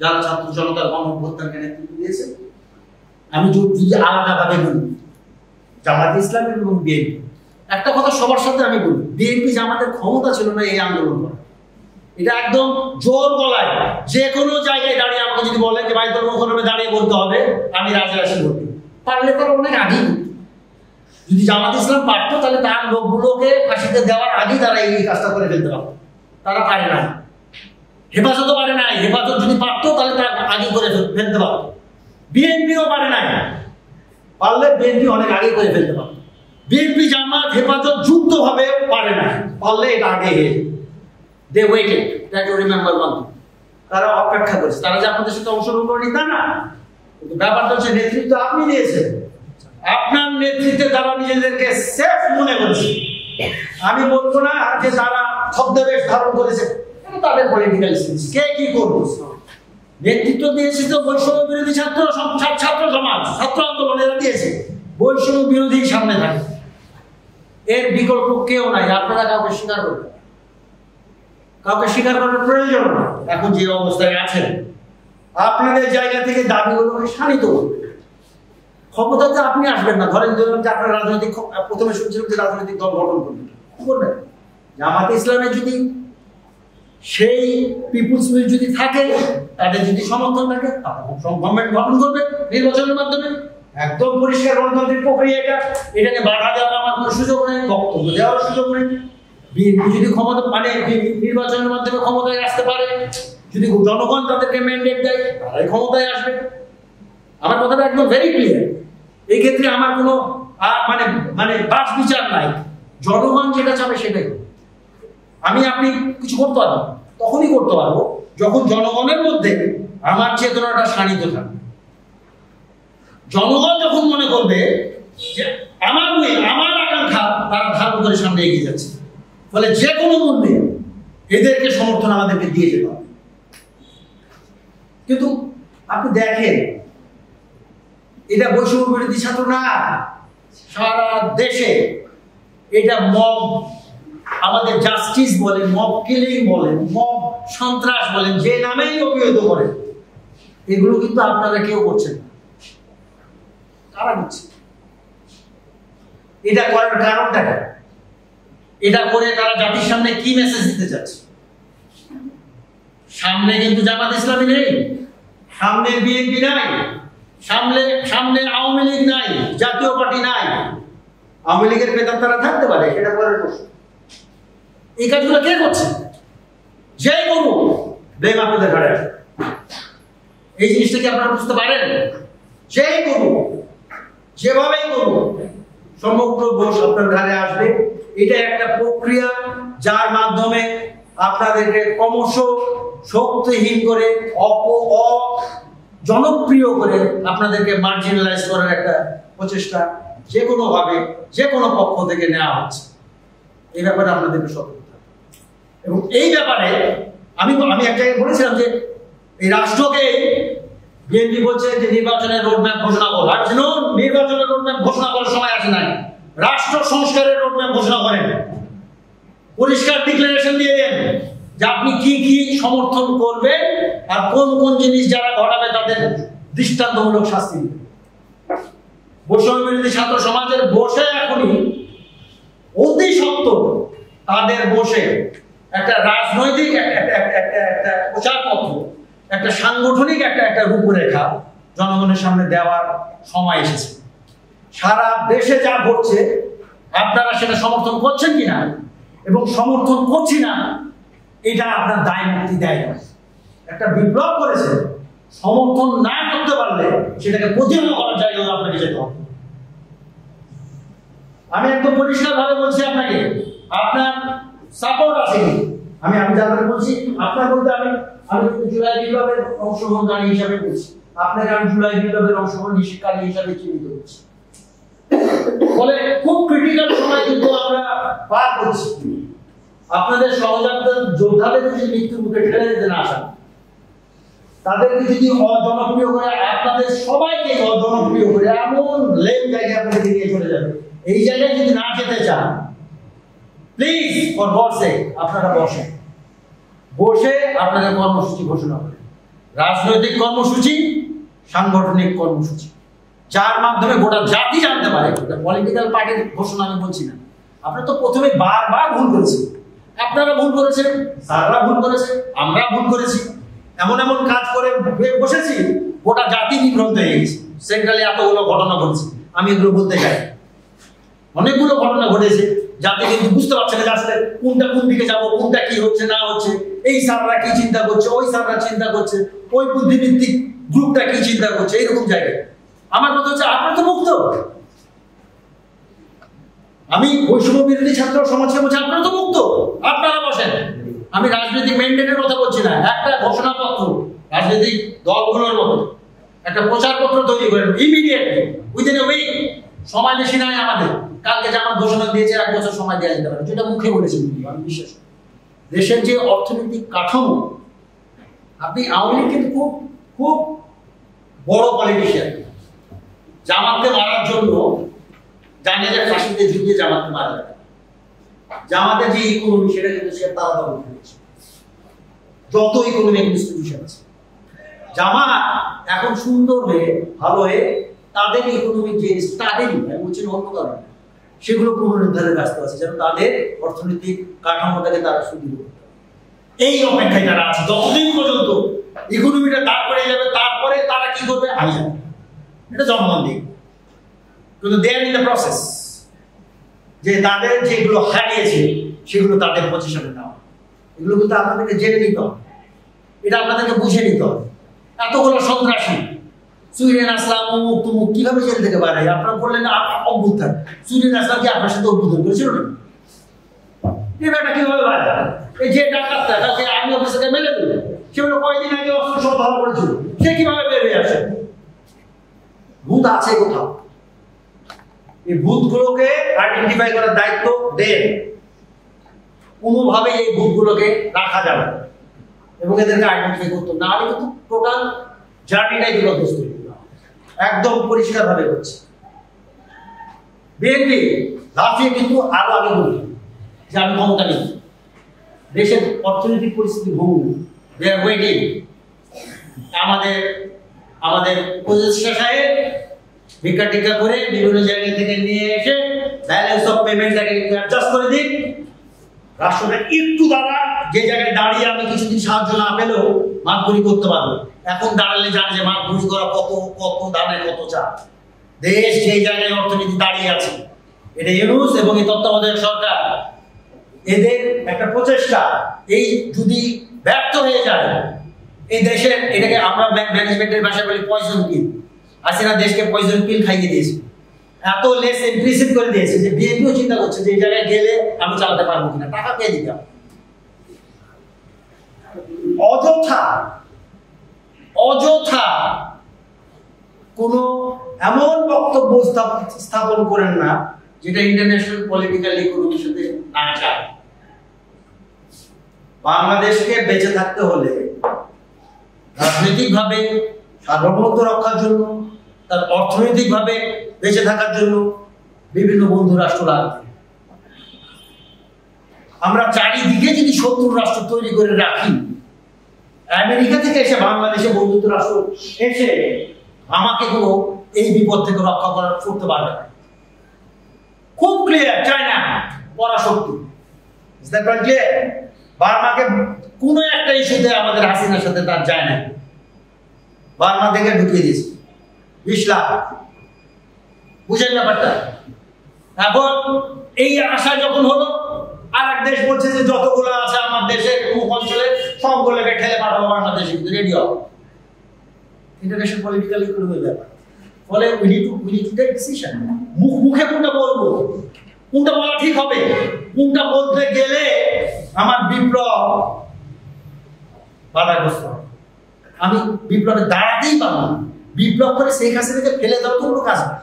[SPEAKER 2] যারা ছাত্র জনতার গণঅভ্যুত্থানকে নেতৃত্ব দিয়েছে, আমি যদি আলাদাভাবে বলি জামাত ইসলামী এবং বিএনপি, একটা কথা সবার সাথে আমি বলি, বিএনপি জামাতের ক্ষমতা ছিল না এই আন্দোলন করা। এটা একদম জোর গলায় যে কোনো জায়গায় দাঁড়িয়ে আমাকে যদি বলেন যে ভাই ধর্মকরমে দাঁড়িয়ে বলতে হবে, আমি রাজি আছি বলতে, পারলে তার অনেক আগেই। যদি জামাত ইসলাম পারতো তাহলে তার লোকগুলোকে ফাঁসিতে দেওয়ার আগেই তারা এই কাজটা করে ফেলতে পারতো, তারা পারে না। হেফাজতও পারে নাই, হেফাজত যদি পারতো তাহলে তারা আগে করে ফেলতে পারতো। বিএনপিও পারে নাই, পারলে বিএনপি অনেক আগে করে ফেলতে পারত। বিএনপি জামাত হেফাজত যুক্ত ভাবে পারে না, পারলে এটা আগে they waited, that you remember one. তারা অপেক্ষা করেছে, তারা যে আপনাদের সাথে অংশগ্রহণ করেনি তা না, কিন্তু ব্যাপারটা হচ্ছে নেতৃত্ব আপনি দিয়েছেন, আপনার নেতৃত্বে তারা নিজেদেরকে সেফ মনে করছে, আমি বলবো না যে তারা ছদ্মবেশ ধারণ করেছে, তাদের পলিটিক্যাল স্কিলস, কে কি করবো। নেতৃত্ব দিয়েছে তো বৈষম্য বিরোধী ছাত্র সমাজ, ছাত্র আন্দোলনেরা দিয়েছে। বৈষম্য বিরোধী সামনে থাকে, এর বিকল্প কেউ নাই। আপনারা কাউকে স্বীকার করবেন, কাউকে স্বীকার করার প্রয়োজন না। এখন যে অবস্থায় আছেন, আপনাদের জায়গা থেকে দাবিগুলোকে শানিত করবেন। ক্ষমতাতে আপনি আসবেন না, ধরেন যে আপনার রাজনৈতিক, প্রথমে শুনছিলাম যে রাজনৈতিক দল গঠন করবেন, জামাতে ইসলামের যদি সেই পিপুলস উইল যদি থাকে, তাদের যদি সমর্থন থাকে, গভর্নমেন্ট গঠন করবে নির্বাচনের মাধ্যমে। একদম পরিষ্কার গণতান্ত্রিক প্রক্রিয়া এটা, এটাকে বাধা দেওয়ার আমার কোনো সুযোগ নেই, বক্তব্য দেওয়ার সুযোগ নেই। বিএনপি যদি ক্ষমতা মানে নির্বাচনের মাধ্যমে ক্ষমতায় আসতে পারে, যদি জনগণ তাদেরকে ম্যান্ডেট দেয়, তারাই ক্ষমতায় আসবে। আমার কথাটা একদম ভেরি ক্লিয়ার। এই ক্ষেত্রে আমার কোনো মানে মানে বাছ বিচার নাই। জনগণ যেটা চাবে সেটাই। আমি আপনি কিছু করতে পারবো, তখনই করতে পারবো যখন জনগণের মধ্যে আমার চেতনাটা শানিত থাকবে। জনগণ যখন মনে করবে যে আমার আকাঙ্ক্ষা তারা ধারণ করে সামনে এগিয়ে যাচ্ছে, ফলে যে কোনো মূল্যে এদেরকে সমর্থন আমাদেরকে দিয়ে যেতে হবে। কিন্তু আপনি দেখেন, এটা বৈষম্য বিরোধী ছাত্র না, সারা দেশে এটা মব, আমাদের জাস্টিস বলেন, মব কিলিং বলেন, মব সন্ত্রাস বলেন, যে নামেই অভিহিত করেন, এগুলো কিন্তু আপনারা কেউ করছেন না। কারা করছে? এটা করার কারণটা কি? এটা করে তারা জাতির সামনে কি মেসেজ দিতে চাচ্ছে? সামনে কিন্তু জামাত ইসলামী নেই, সামনে বিএনপি নাই, সামনে আওয়ামী লীগ নাই, জাতীয় পার্টি নাই। আওয়ামী লীগের বেতন তারা থাকতে পারে, সেটা পরের প্রশ্ন। এই কাজগুলো কে করছে? যেই করুক, ব্লেম আপনাদের ঘাড়ে আসবে। এই জিনিসটা কি আপনারা বুঝতে পারেন? যেই করুক, যেভাবেই করুক, সমগ্র দোষ আপনার ঘাড়ে আসবে। এটা একটা প্রক্রিয়া যার মাধ্যমে আপনাদেরকে ক্রমশ শক্তিহীন করে, জনপ্রিয় করে আপনাদেরকে মার্জিনালাইজ করার একটা প্রচেষ্টা যে কোনো ভাবে, যে কোনো পক্ষ থেকে নেওয়া হচ্ছে। এই ব্যাপারে আপনাদেরকে সতর্ক থাকতে হবে। এবং এই ব্যাপারে আমি এক জায়গায় বলেছিলাম যে এই রাষ্ট্রকে বিএনপি বলছে যে নির্বাচনের রোডম্যাপ ঘোষণা করো। আর নির্বাচনের রোডম্যাপ ঘোষণা করার সময় আসে নাই, রাষ্ট্র সংস্কারের রোডম্যাপ ঘোষণা করেন, পরিষ্কার ডিক্লারেশন দিয়ে দেন যে আপনি কি কি সমর্থন করবেন আর কোন কোন জিনিস যারা ঘটাবে তাদের দৃষ্টান্তমূলক শাস্তি দিবেন। বৈষম্য বিরোধী ছাত্র সমাজের বসে এখনই অতি সত্ত্বর তাদের বসে একটা রাজনৈতিক একটা প্রচারপত্র, একটা সাংগঠনিক একটা রূপরেখা জনগণের সামনে দেওয়ার সময় এসেছে। সারা দেশে যা ঘটছে আপনারা সেটা সমর্থন করছেন কিনা, এবং সমর্থন করছি না এটা আপনার দায় মুক্তি দেয় না। একটা বিপ্লব করেছে, সমর্থন না করতে পারলে সেটাকে প্রতিহত করার জায়গায় আপনাকে যেতে হবে। আমি একদম পরিষ্কার ভাবে বলছি আপনাকে, আপনার সাপোর্ট আছে। আমি যাদের বলছি, আপনার বলতে আমি জুলাই বিপ্লবের অংশগ্রহণকারী হিসাবে বলছি, আপনাকে আমি জুলাই বিপ্লবের অংশগ্রহণকারী হিসাবে চিহ্নিত করছি। ফলে খুব ক্রিটিক্যাল সময় কিন্তু আমরা পার করছি। আপনাদের সহযোগিতার যোদ্ধাদের যদি মৃত্যুর মুখে ঠেলে দিতে না আসেন, তাদেরকে যদি অজনপ্রিয় করে, আপনাদের সবাইকে অজনপ্রিয় করে এমন লেম জায়গায় আপনাদেরকে নিয়ে চলে যাবে, এই জায়গায় যদি না যেতে চান, প্লিজ ফর গড সেক আপনারা বসে আপনাদের কর্মসূচি ঘোষণা করেন। রাজনৈতিক কর্মসূচি, সাংগঠনিক কর্মসূচি, যার মাধ্যমে গোটা জাতি জানতে পারে। পলিটিক্যাল পার্টির ঘোষণা আমি বলছি না। আপনারা তো প্রথমে বারবার ভুল করেছেন, আপনারা ভুল করেছেন, স্যাররা ভুল করেছে, আমরা ভুল করেছি, এমন কাজ করে বসেছি, গোটা জাতি বিভ্রান্ত হয়ে গেছে। সেন্ট্রালে এতগুলো ঘটনা ঘটেছে, আমি এগুলো বলতে চাই। অনেকগুলো ঘটনা ঘটেছে, জাতি কিন্তু বুঝতে পারছে না আসলে কোনটা কোন দিকে যাবো, কোনটা কি হচ্ছে না হচ্ছে, এই স্যাররা কি চিন্তা করছে, ওই স্যাররা চিন্তা করছে, ওই বুদ্ধিভিত্তিক গ্রুপটা কি চিন্তা করছে, এইরকম জায়গায়। আমার কথা হচ্ছে আপনারা তো মুক্ত। আমি বৈষম্য বিরোধী ছাত্র সমাজকে বলছি আপনারা তো মুক্ত, আপনারা বসেন। আমি রাজনৈতিক মেন্টেনের কথা বলছি না। একটা ঘোষণাপত্র রাজনৈতিক দলগুলোর মতো একটা প্রচারপত্র তৈরি করেন ইমিডিয়েটলি, উইদিন এ উইক, সময় বেশি নাই আমাদের, কালকে জামাত ঘোষণা দিয়েছে 1 বছর সময় দেওয়া যেতে পারে, যেটা মুখে বলেছেন আমি বিশ্বাস করি। দেশের যে অর্থনৈতিক কাঠামো, আপনি আওয়ামী লীগ কিন্তু খুব খুব বড় পলিটিশিয়ান, জামাতকে মারার জন্য জানে যে ফাঁসিতে ঝুঁকিয়ে জামাতকে মারা যাবে। জামাতের যে ইকোনমি সেটা কিন্তু সে তারা উঠে, যত ইকোনমিক ইনস্টিটিউশন আছে জামাত এখন সুন্দর হয়ে ভালো হয়ে তাদের ইকোনমিক যে তাদেরই বলছেন অন্য কারণে সেগুলো পুনরুদ্ধারের ব্যস্ত আছে, যেন তাদের অর্থনৈতিক কাঠামোটাকে তারা সুদৃঢ় করতে পারে। এই অপেক্ষায় তারা আছে, যতদিন পর্যন্ত ইকোনমিটা দাঁড় করে যাবে তারপরে তারা কি করবে আমি জানি, এটা জনগণ দিক, কিন্তু দে আর ইন দ্য প্রসেস যে তাদের যেগুলো হারিয়েছে সেগুলো তাদের পজিশনে নেওয়া। এগুলো কিন্তু আপনাদেরকে জেনে নিতে হবে, এটা আপনাদেরকে বুঝে নিতে হবে। এতগুলো সন্ত্রাসী সুইডেন আসলাম অমুক তুমুক কিভাবে জেল থেকে বাইরে, আপনারা বললেন অভ্যুত্থান, সুইডেন আসলাম কি আপনার সাথে অভ্যুত্থান করেছিল না? এই ব্যাপারটা কিভাবে বাইরে, এই যে ডাকাতটা তাকে আর্মি অফিসারকে মেরে দিল, সেগুলো কয়েকদিন আগে অস্ত্র সব ধরা পড়েছিল, সে কিভাবে বেরিয়ে আসে? ভূত আছে কোথাও, এই ভূতগুলোকে আইডেন্টিফাই করার দায়িত্ব দেন। কোনোভাবে এই ভূতগুলোকে রাখা যাবে এবং এদেরকে আইডেন্টিফাই করতে, না হলে কিন্তু টোটাল জার্নিটাই বিপর্যস্ত একদম পরিষ্কার ভাবে হচ্ছে। বিএনপি লাফিয়ে কিন্তু আরো আগে বলি যে আমি ক্ষমতা নেই, দেশের অর্থনৈতিক পরিস্থিতি ভঙ্গুর, দে আর ওয়েটিং। আমাদের আমাদের উপদেষ্টা সাহেব ভিক্ষা টিকা করে বিভিন্ন জায়গা থেকে নিয়ে এসে ব্যালেন্স অফ পেমেন্টটাকে অ্যাডজাস্ট করে দিন, রাষ্ট্রটা একটু দাঁড়া, যে জায়গায় দাঁড়িয়ে আমি কিছুদিন সাহায্য না পেলেও মাতবরি করতে পারবো, এখন দাঁড়ালে জান যে মাতবরি করা কত কত দামে কত চাপ। দেশ সেই জায়গায় অর্থনীতি দাঁড়িয়ে আছে, এটা ইউনুস এবং এই তত্ত্বাবধায়ক সরকার এদের একটা প্রচেষ্টা, এই যদি ব্যর্থ হয়ে যায় এই দেশের, এটাকে আমরা ম্যানেজমেন্টের ভাষায় বলি পয়জন পিল। হাসিনা দেশকে পয়জন পিল খাইয়ে দিয়েছে, এত লেস ইমপ্লিসিট করে দিয়েছে যে বিএনপিও চিন্তা করছে যে এই জায়গায় গেলে আমি চালাতে পারবো কিনা, টাকা পেয়ে দিতে হবে। অযথা অযথা কোনো এমন বক্তব্য স্থাপন করেন না যেটা ইন্টারন্যাশনাল পলিটিক্যাল ইকোনমির সাথে না যায়। বাংলাদেশকে বেঁচে থাকতে হলে রাজনৈতিকভাবে সার্বভৌমত্ব রক্ষার জন্য, তার অর্থনৈতিকভাবে বেঁচে থাকার জন্য বিভিন্ন বন্ধু রাষ্ট্র লাগবে। আমরা চারিদিকে যদি শত্রু রাষ্ট্র তৈরি করে রাখি, আমেরিকা থেকে এসে বাংলাদেশে বন্ধুত্ব রাষ্ট্র এসে আমাকে কোনো এই বিপদ থেকে রক্ষা করতে পারবে না। খুব ক্লিয়ার, চায়না পরাশক্তি, বার্মাকে কোনো একটা ইস্যুতে আমাদের হাসিনার সাথে তার যায় না, বার্মা থেকে ঢুকিয়ে দিয়েছে 20 লাখ, বুঝেন ব্যাপারটা। এখন এই আশা যখন হলো, আর এক দেশ বলছে যে যতগুলো আছে আমার দেশের মুখ অঞ্চলে সবগুলোকে ঠেলে পাঠাবো বাংলাদেশে, কিন্তু রেডি হবে। ইন্টারন্যাশনাল পলিটিক্যাল ইকোনমির ব্যাপার, ফলে we need to take decision. মুখে কোনটা বলবো, কোনটা বলা ঠিক হবে, কোনটা বলতে গেলে আমার বিপ্লব বাধাগ্রস্ত হবে, আমি বিপ্লবে দাঁড়াতেই পারবো না। বিপ্লব করে শেখ হাসিনাকে ফেলে দেওয়া তো কোনো কাজ না,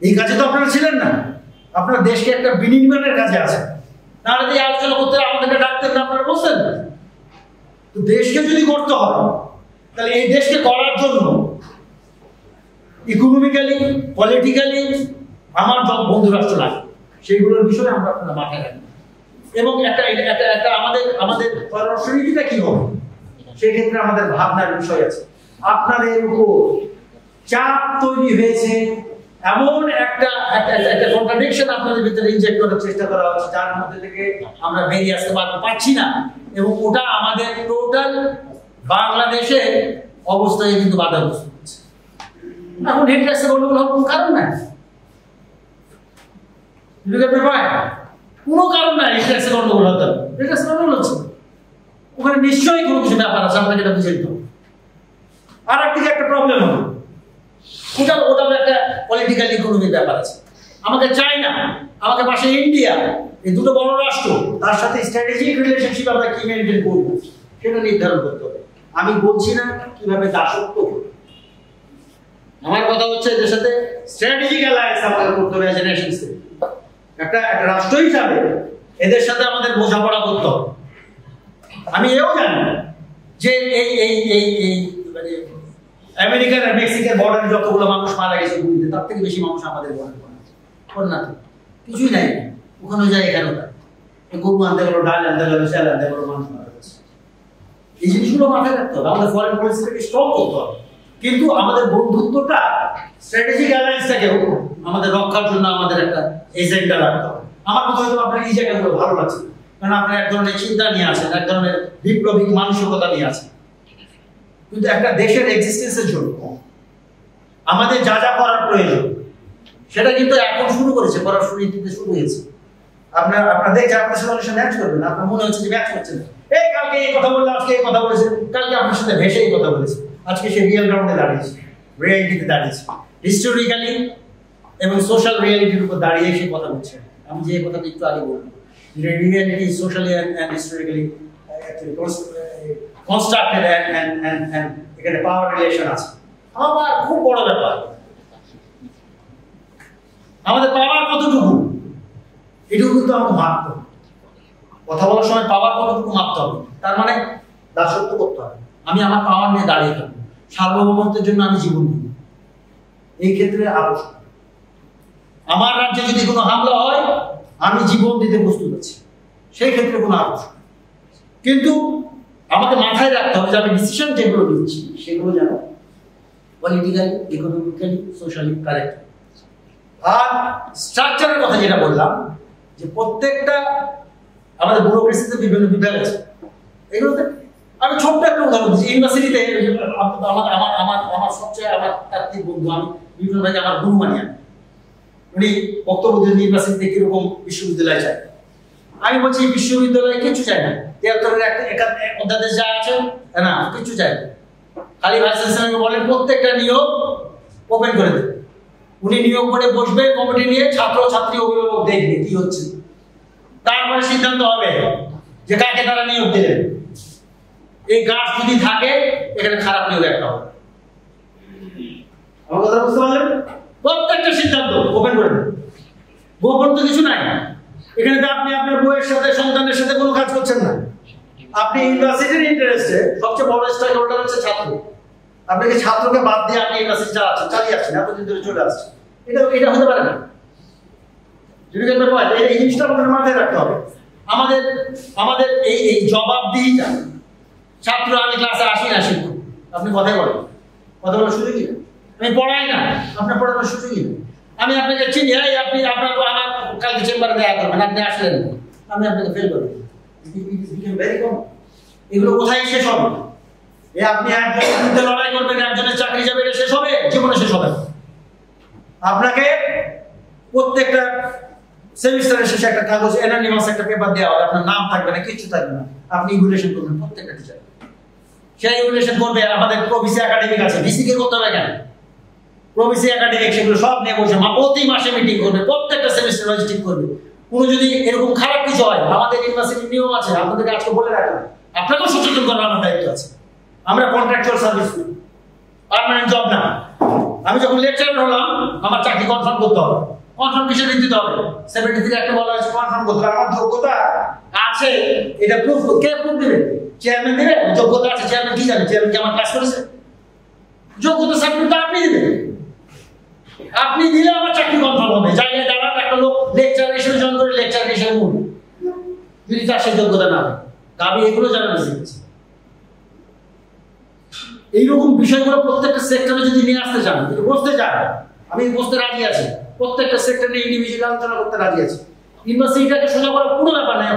[SPEAKER 2] এই কাজে তো আপনারা ছিলেন না, আপনারা দেশকে একটা বিনির্মাণের কাজে আছে, নাহলে এই আলোচনা করতে আমাদেরকে ডাকতেন না, আপনারা বলছেন। তো দেশকে যদি করতে হয় তাহলে এই দেশকে করার জন্য ইকোনমিক্যালি পলিটিক্যালি আমার বন্ধু রাষ্ট্র লাগে, সেইগুলোর বিষয়ে আমরা আপনারা মাথায় রাখি। এবং একটা আমাদের পররাষ্ট্রনীতিটা কি হবে সেক্ষেত্রে আমাদের ভাবনার বিষয় আছে। আপনাদের উপর চাপ তৈরি হয়েছে, এমন একটা কন্ট্রাডিকশন আপনাদের ভিতরে ইনজেক্ট করার চেষ্টা করা হচ্ছে, যার মধ্যে থেকে আমরা বেরিয়ে আসতে পারছি না, এবং ওটা আমাদের টোটাল বাংলাদেশের অবস্থায় কিন্তু বাধাগ্রস্ত হচ্ছে। এখন হেড ট্যাক্সে গন্ডগোল হওয়ার কোনো কারণ নাই, কোনো কারণ নাই হেড ট্যাক্সে গন্ডগোল হতে হবে। হেড ট্যাক্সে গন্ডগোল হচ্ছে, ওখানে নিশ্চয়ই কোনো কিছু ব্যাপার আছে, আপনাকে এটা বুঝে দিতে হবে। আর একদিকে একটা প্রবলেম হলো, ওটাও একটা পলিটিক্যাল ইকোনমির ব্যাপার আছে। আমাকে চায়না, আমাকে পাশে ইন্ডিয়া, এই দুটো বড় রাষ্ট্র, তার সাথে স্ট্র্যাটেজিক রিলেশনশিপ আমরা কি মেনটেন করব সেটা নির্ধারণ করতে হবে। আমি বলছি না কিভাবে দাসত্ব, আমার কথা হচ্ছে এদের সাথে স্ট্র্যাটেজিক অ্যালায়েন্স আমাদের করতে হবে এজ এ নেশন স্টেট। একটা রাষ্ট্র হিসাবে এদের সাথে আমাদের বোঝাপড়া করতে হবে। আমি এও জানি যে এই মানে আমেরিকার আর মেক্সিকার বর্ডারে যতগুলো মানুষ মারা গেছে গুলিতে, তার থেকে বেশি মানুষ আমাদের বর্ডারে মারা গেছে। না তো কিছুই নাই, ওখানে যায় এখানেও তাই গরু আনতে গেলো, ডাল আনতে গেলো, চাল আনতে গেলো, মানুষ মারা গেছে। এই জিনিসগুলো মাথায় রাখতে হবে, আমাদের ফরেন পলিসিটাকে স্ট্রং করতে হবে। কিন্তু আমাদের বন্ধুত্বটা, স্ট্র্যাটেজিক অ্যালায়েন্সটাকেও আমাদের রক্ষার জন্য আমাদের একটা এজেন্ডা রাখতে হবে। আমার কথা হয়তো আপনার এই জায়গাগুলো ভালো লাগছে, কারণ আপনি এক ধরনের চিন্তা নিয়ে আছেন, এক ধরনের বিপ্লবী মানসিকতা নিয়ে আছেন। কিন্তু একটা দেশের এক্সিস্টেন্সের জন্য আমাদের যা যা করার প্রয়োজন সেটা কিন্তু এখন শুরু করেছে, পড়াশোনা নীতিতে শুরু হয়েছে। আপনার দেখছেন আপনার সাথে অনেক ম্যাচ করবেন, আপনার মনে হচ্ছে যে ম্যাচ করছেন, এই কালকে এই কথা বললে, আজকে এই কথা বলেছে, কালকে আপনার সাথে ভেসে এই কথা বলেছে, আজকে সে রিয়েল গ্রাউন্ডে দাঁড়িয়েছে, রিয়ালিটিতে দাঁড়িয়েছে, হিস্টোরিক্যালি এবং সোশ্যাল রিয়ালিটির উপর দাঁড়িয়ে সে কথা বলছে। আমি যে কথাটা একটু আগে বললাম, reality socially and historically constructed and এখানে পাওয়ার রিলেশন আছে। আমার খুব বড় ব্যাপার, আমাদের পাওয়ার কতটুকু এটুকু কিন্তু আমাকে মাপতে হবে। কথা বলার সময় পাওয়ার কতটুকু মাপতে হবে, তার মানে দাসত্ব করতে হবে। আমি আমার পাওয়ার নিয়ে দাঁড়িয়ে থাকবো, সার্বভৌমত্বের জন্য আমি জীবন দিব, এই ক্ষেত্রে আবশ্যক। আমার রাজ্যে যদি কোনো হামলা হয় আমি জীবন দিতে প্রস্তুত আছি, সেই ক্ষেত্রে কোনো আবশ্যক। কিন্তু আমাকে মাথায় রাখতে হবে যে আমি ডিসিশন যেগুলো নিচ্ছি সেগুলো যেন পলিটিক্যালি, ইকোনমিক্যালি, সোশ্যালি কারেক্ট। আর স্ট্রাকচারের কথা যেটা বললাম, যে প্রত্যেকটা আমাদের ব্যুরোক্রেসিতে বিভিন্ন বিভাগ আছে, এগুলোতে আমি ছোট্ট একটা উদাহরণ দিচ্ছি। ইউনিভার্সিটিতে আমার সবচেয়ে আমার তাত্ত্বিক বন্ধু, আমি বিভিন্ন ভাইকে আমার গুরু মানি, উনি বক্তব্য দিলেন ইউনিভার্সিটিতে কিরকম বিশ্ববিদ্যালয় চাই। আমি বলছি বিশ্ববিদ্যালয়ে কিছু চাই না, 73 অধ্যাদেশ যা আছে না, কিছু চাই না। খালি ভাইস চ্যান্সেলরকে বলেন প্রত্যেকটা নিয়োগ ওপেন করে দেবে, উনি নিয়োগ করে বসবে, কমিটি নিয়ে ছাত্র ছাত্রী অভিভাবক দেখবে কি হচ্ছে, তারপরে সিদ্ধান্ত হবে যে কাকে তারা নিয়োগ দিলেন। এই গাছ যদি থাকে এখানে খারাপ নিয়োগ একটা হবে। আমার কথা বুঝতে পারলেন? প্রত্যেকটা সিদ্ধান্ত ওপেন করে দেবে, গোপন তো কিছু নাই এখানে। আপনি আপনার বউয়ের সাথে, সন্তানের সাথে কোনো কাজ করছেন না, আপনি ইউনিভার্সিটির ইন্টারেস্টে সবচেয়ে বড় স্টেক হোল্ডার হচ্ছে ছাত্র। আপনাকে ছাত্রকে বাদ দিয়ে আপনি ইউনিভার্সিটি চালিয়ে আসছেন, এতদিন ধরে চলে আসছে, এটা হতে পারে না। এই জিনিসটা আমাদের মাথায় রাখতে হবে। আমাদের এই জবাবদিহিটা, ছাত্র আমি ক্লাসে আসি না, শিক্ষক আপনি কথাই বলেন, কথা বলার সুযোগই না, আমি পড়াই না, আপনার পড়ানোর সুযোগই না। আমি আপনাকে চিনি, আপনি আপনার আমার কালকে চেম্বারে দেখা করবেন, আপনি আসলেন, আমি আপনাকে ফেল করবো। এগুলো কোথায় শেষ হবে? আপনি একজনের বিরুদ্ধে লড়াই করবেন, একজনের চাকরি যাবে, এটা শেষ হবে? জীবনে শেষ হবে। আপনাকে প্রত্যেকটা সেমিস্টারের শেষে একটা কাগজ, অ্যানোনিমাস একটা পেপার দেওয়া হবে, আপনার নাম থাকবে না, কিছু থাকবে না, আপনি ইভ্যালুয়েশন করবেন প্রত্যেকটা টিচার। সেই ইভ্যালুয়েশন করবে আমাদের প্রভিসি একাডেমিক আছে, ভিসি কে করতে হবে কেন? প্রভিসি একাডেমিক সেগুলো সব নিয়ে বসে প্রতি মাসে মিটিং করবে, প্রত্যেকটা সেমিস্টার ওয়াইজ ঠিক করবে। কোনো যদি এরকম খারাপ কিছু হয়, আমাদের ইউনিভার্সিটির নিয়ম আছে, আপনাদেরকে আজকে বলে রাখলাম, আপনাকেও সচেতন করার আমার দায়িত্ব আছে। আমরা কন্ট্রাকচুয়াল সার্ভিস করি, পার্মানেন্ট জব না। আমি যখন লেকচারার হলাম আমার চাকরি কনফার্ম করতে হবে। কনফার্ম কিসের ভিত্তিতে হবে? 73 একটা বলা হয়েছে কনফার্ম করতে হবে, আমার যোগ্যতা আছে এটা প্রুফ। কে প্রুফ দিবে? চেয়ারম্যান দিবে। যোগ্যতা আছে, চেয়ারম্যান কি জানে? চেয়ারম্যান কি আমার ক্লাস করেছে? যোগ্যতা সার্টিফিকেট আপনি দিবেন, আপনি দিলে আমার চাকরি কনফার্ম হবে। জায়গায় দাঁড়ান একটা লোক লেকচার হিসেবে জয়েন করে লেকচার হিসেবে মূল, যদি তার সেই যোগ্যতা না হয়। আমি এগুলো জানানো শিখেছি। এইরকম বিষয়গুলো প্রত্যেকটা সেক্টরে যদি নিয়ে আসতে চান, বসতে চান, আমি বসতে রাজি আছি। প্রত্যেকটা সেক্টর নিয়ে ইন্ডিভিজুয়াল আলোচনা করতে রাজি আছি। ইউনিভার্সিটিটাকে সোজা করার কোনো ব্যাপার নেই,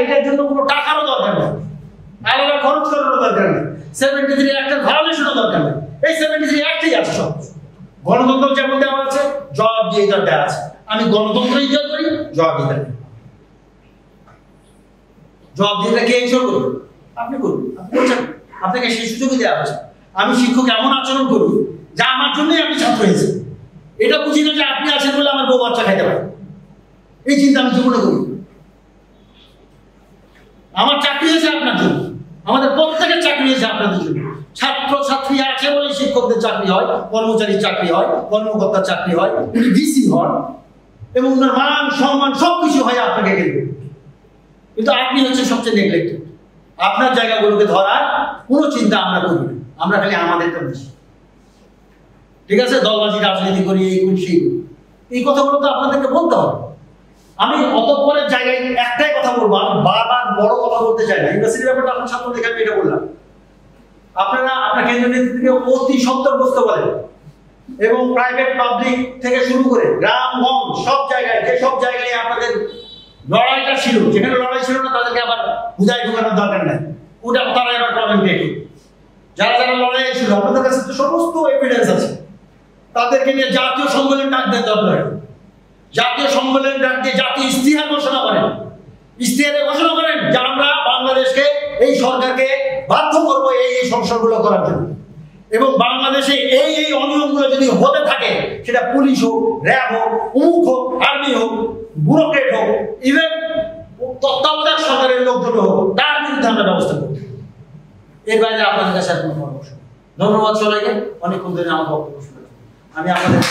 [SPEAKER 2] এটার জন্য কোনো টাকারও দরকার নেই, আলাদা খরচ করারও দরকার নেই, 73 অ্যাক্টের ভায়োলেশনও দরকার নেই। এই 73 অ্যাক্টই আছে সব। গণতন্ত্র যেমন দেওয়া আছে, জবাবদিহিতা দেওয়া আছে। আমি গণতন্ত্র ইজ্জত করি, জবাবদিহিতা নেই। জবাবদিহিতা কে ইনশোর করবে? আপনি করুন, আপনি করছেন, আপনাকে সেই সুযোগই দেওয়া হয়েছে। আমি শিক্ষক এমন আচরণ করি যা আমার জন্যই আমি ছাত্র হয়েছি, এটা বুঝি না যে আপনি আছেন বলে আমার বউ বাচ্চা খাইতে পারে, এই চিন্তা আমি জীবনে করি। আমার চাকরি হয়েছে আপনার জন্য, আমাদের প্রত্যেকের চাকরি হয়েছে আপনাদের জন্য। ছাত্র ছাত্রী আছে বলে শিক্ষক পদের চাকরি হয়, কর্মচারীর চাকরি হয়, কর্মকর্তার চাকরি হয়, উনি ডিসি হন এবং ওনার মান সম্মান সবকিছু হয় আপনাকে কিন্তু, কিন্তু আপনি হচ্ছেন সবচেয়ে নেগলেক্টেড। আপনার জায়গাগুলোকে ধরার কোনো চিন্তা আমরা করি না, আমরা খালি আমাদেরটা বুঝি। ঠিক আছে, দলবাজি রাজনীতি করি, এই করি সেই করি, এই কথাগুলো তো আপনাদেরকে বলতে হবে। আমি অতঃপরের জায়গায় একটাই কথা বলবো, আমি বারবার বড় কথা বলতে চাই না। ইউনিভার্সিটির ব্যাপারটা আপনার ছাত্র দেখে আমি এটা বললাম, আপনারা আপনার কেন্দ্রীয় নেতৃত্বকে অতি সতর্কগ্রস্ত বলেন এবং প্রাইভেট পাবলিক থেকে শুরু করে গ্রামগঞ্জ সব জায়গায়, যে সব জায়গায় আপনাদের লড়াইটা ছিল, যেখানে লড়াই ছিল না তাদেরকে আবার বুঝাই ঢোকানোর দরকার নাই, ওটা তারা এবার প্রবলেম দেখে। যারা যারা লড়াই ছিল আপনাদের কাছে তো সমস্ত এভিডেন্স আছে, তাদেরকে নিয়ে জাতীয় সম্মেলন ডাক দেন দরকার। জাতীয় সম্মেলন ডাক দিয়ে জাতীয় ইস্তিহার ঘোষণা করেন, ইস্তিহারে ঘোষণা করেন যে আমরা বাংলাদেশকে, এই সরকারকে বাধ্য করবো এই এই সংস্কারগুলো করার জন্য, এবং বাংলাদেশে এই এই অনিয়মগুলো যদি হতে থাকে, সেটা পুলিশ হোক, র্যাব হোক, অমুক হোক, আর্মি হোক, ব্যুরোক্রেট হোক, ইভেন তত্ত্বাবধায়ক সরকারের লোকজন হোক, তার বিরুদ্ধে আমরা ব্যবস্থা করব। এর বাইরে আপনাদের কাছে আর কোনো পরামর্শ। ধন্যবাদ সবাইকে, অনেকক্ষণ ধরে আমার বক্তব্য শুনলেন। আমি আপনাদের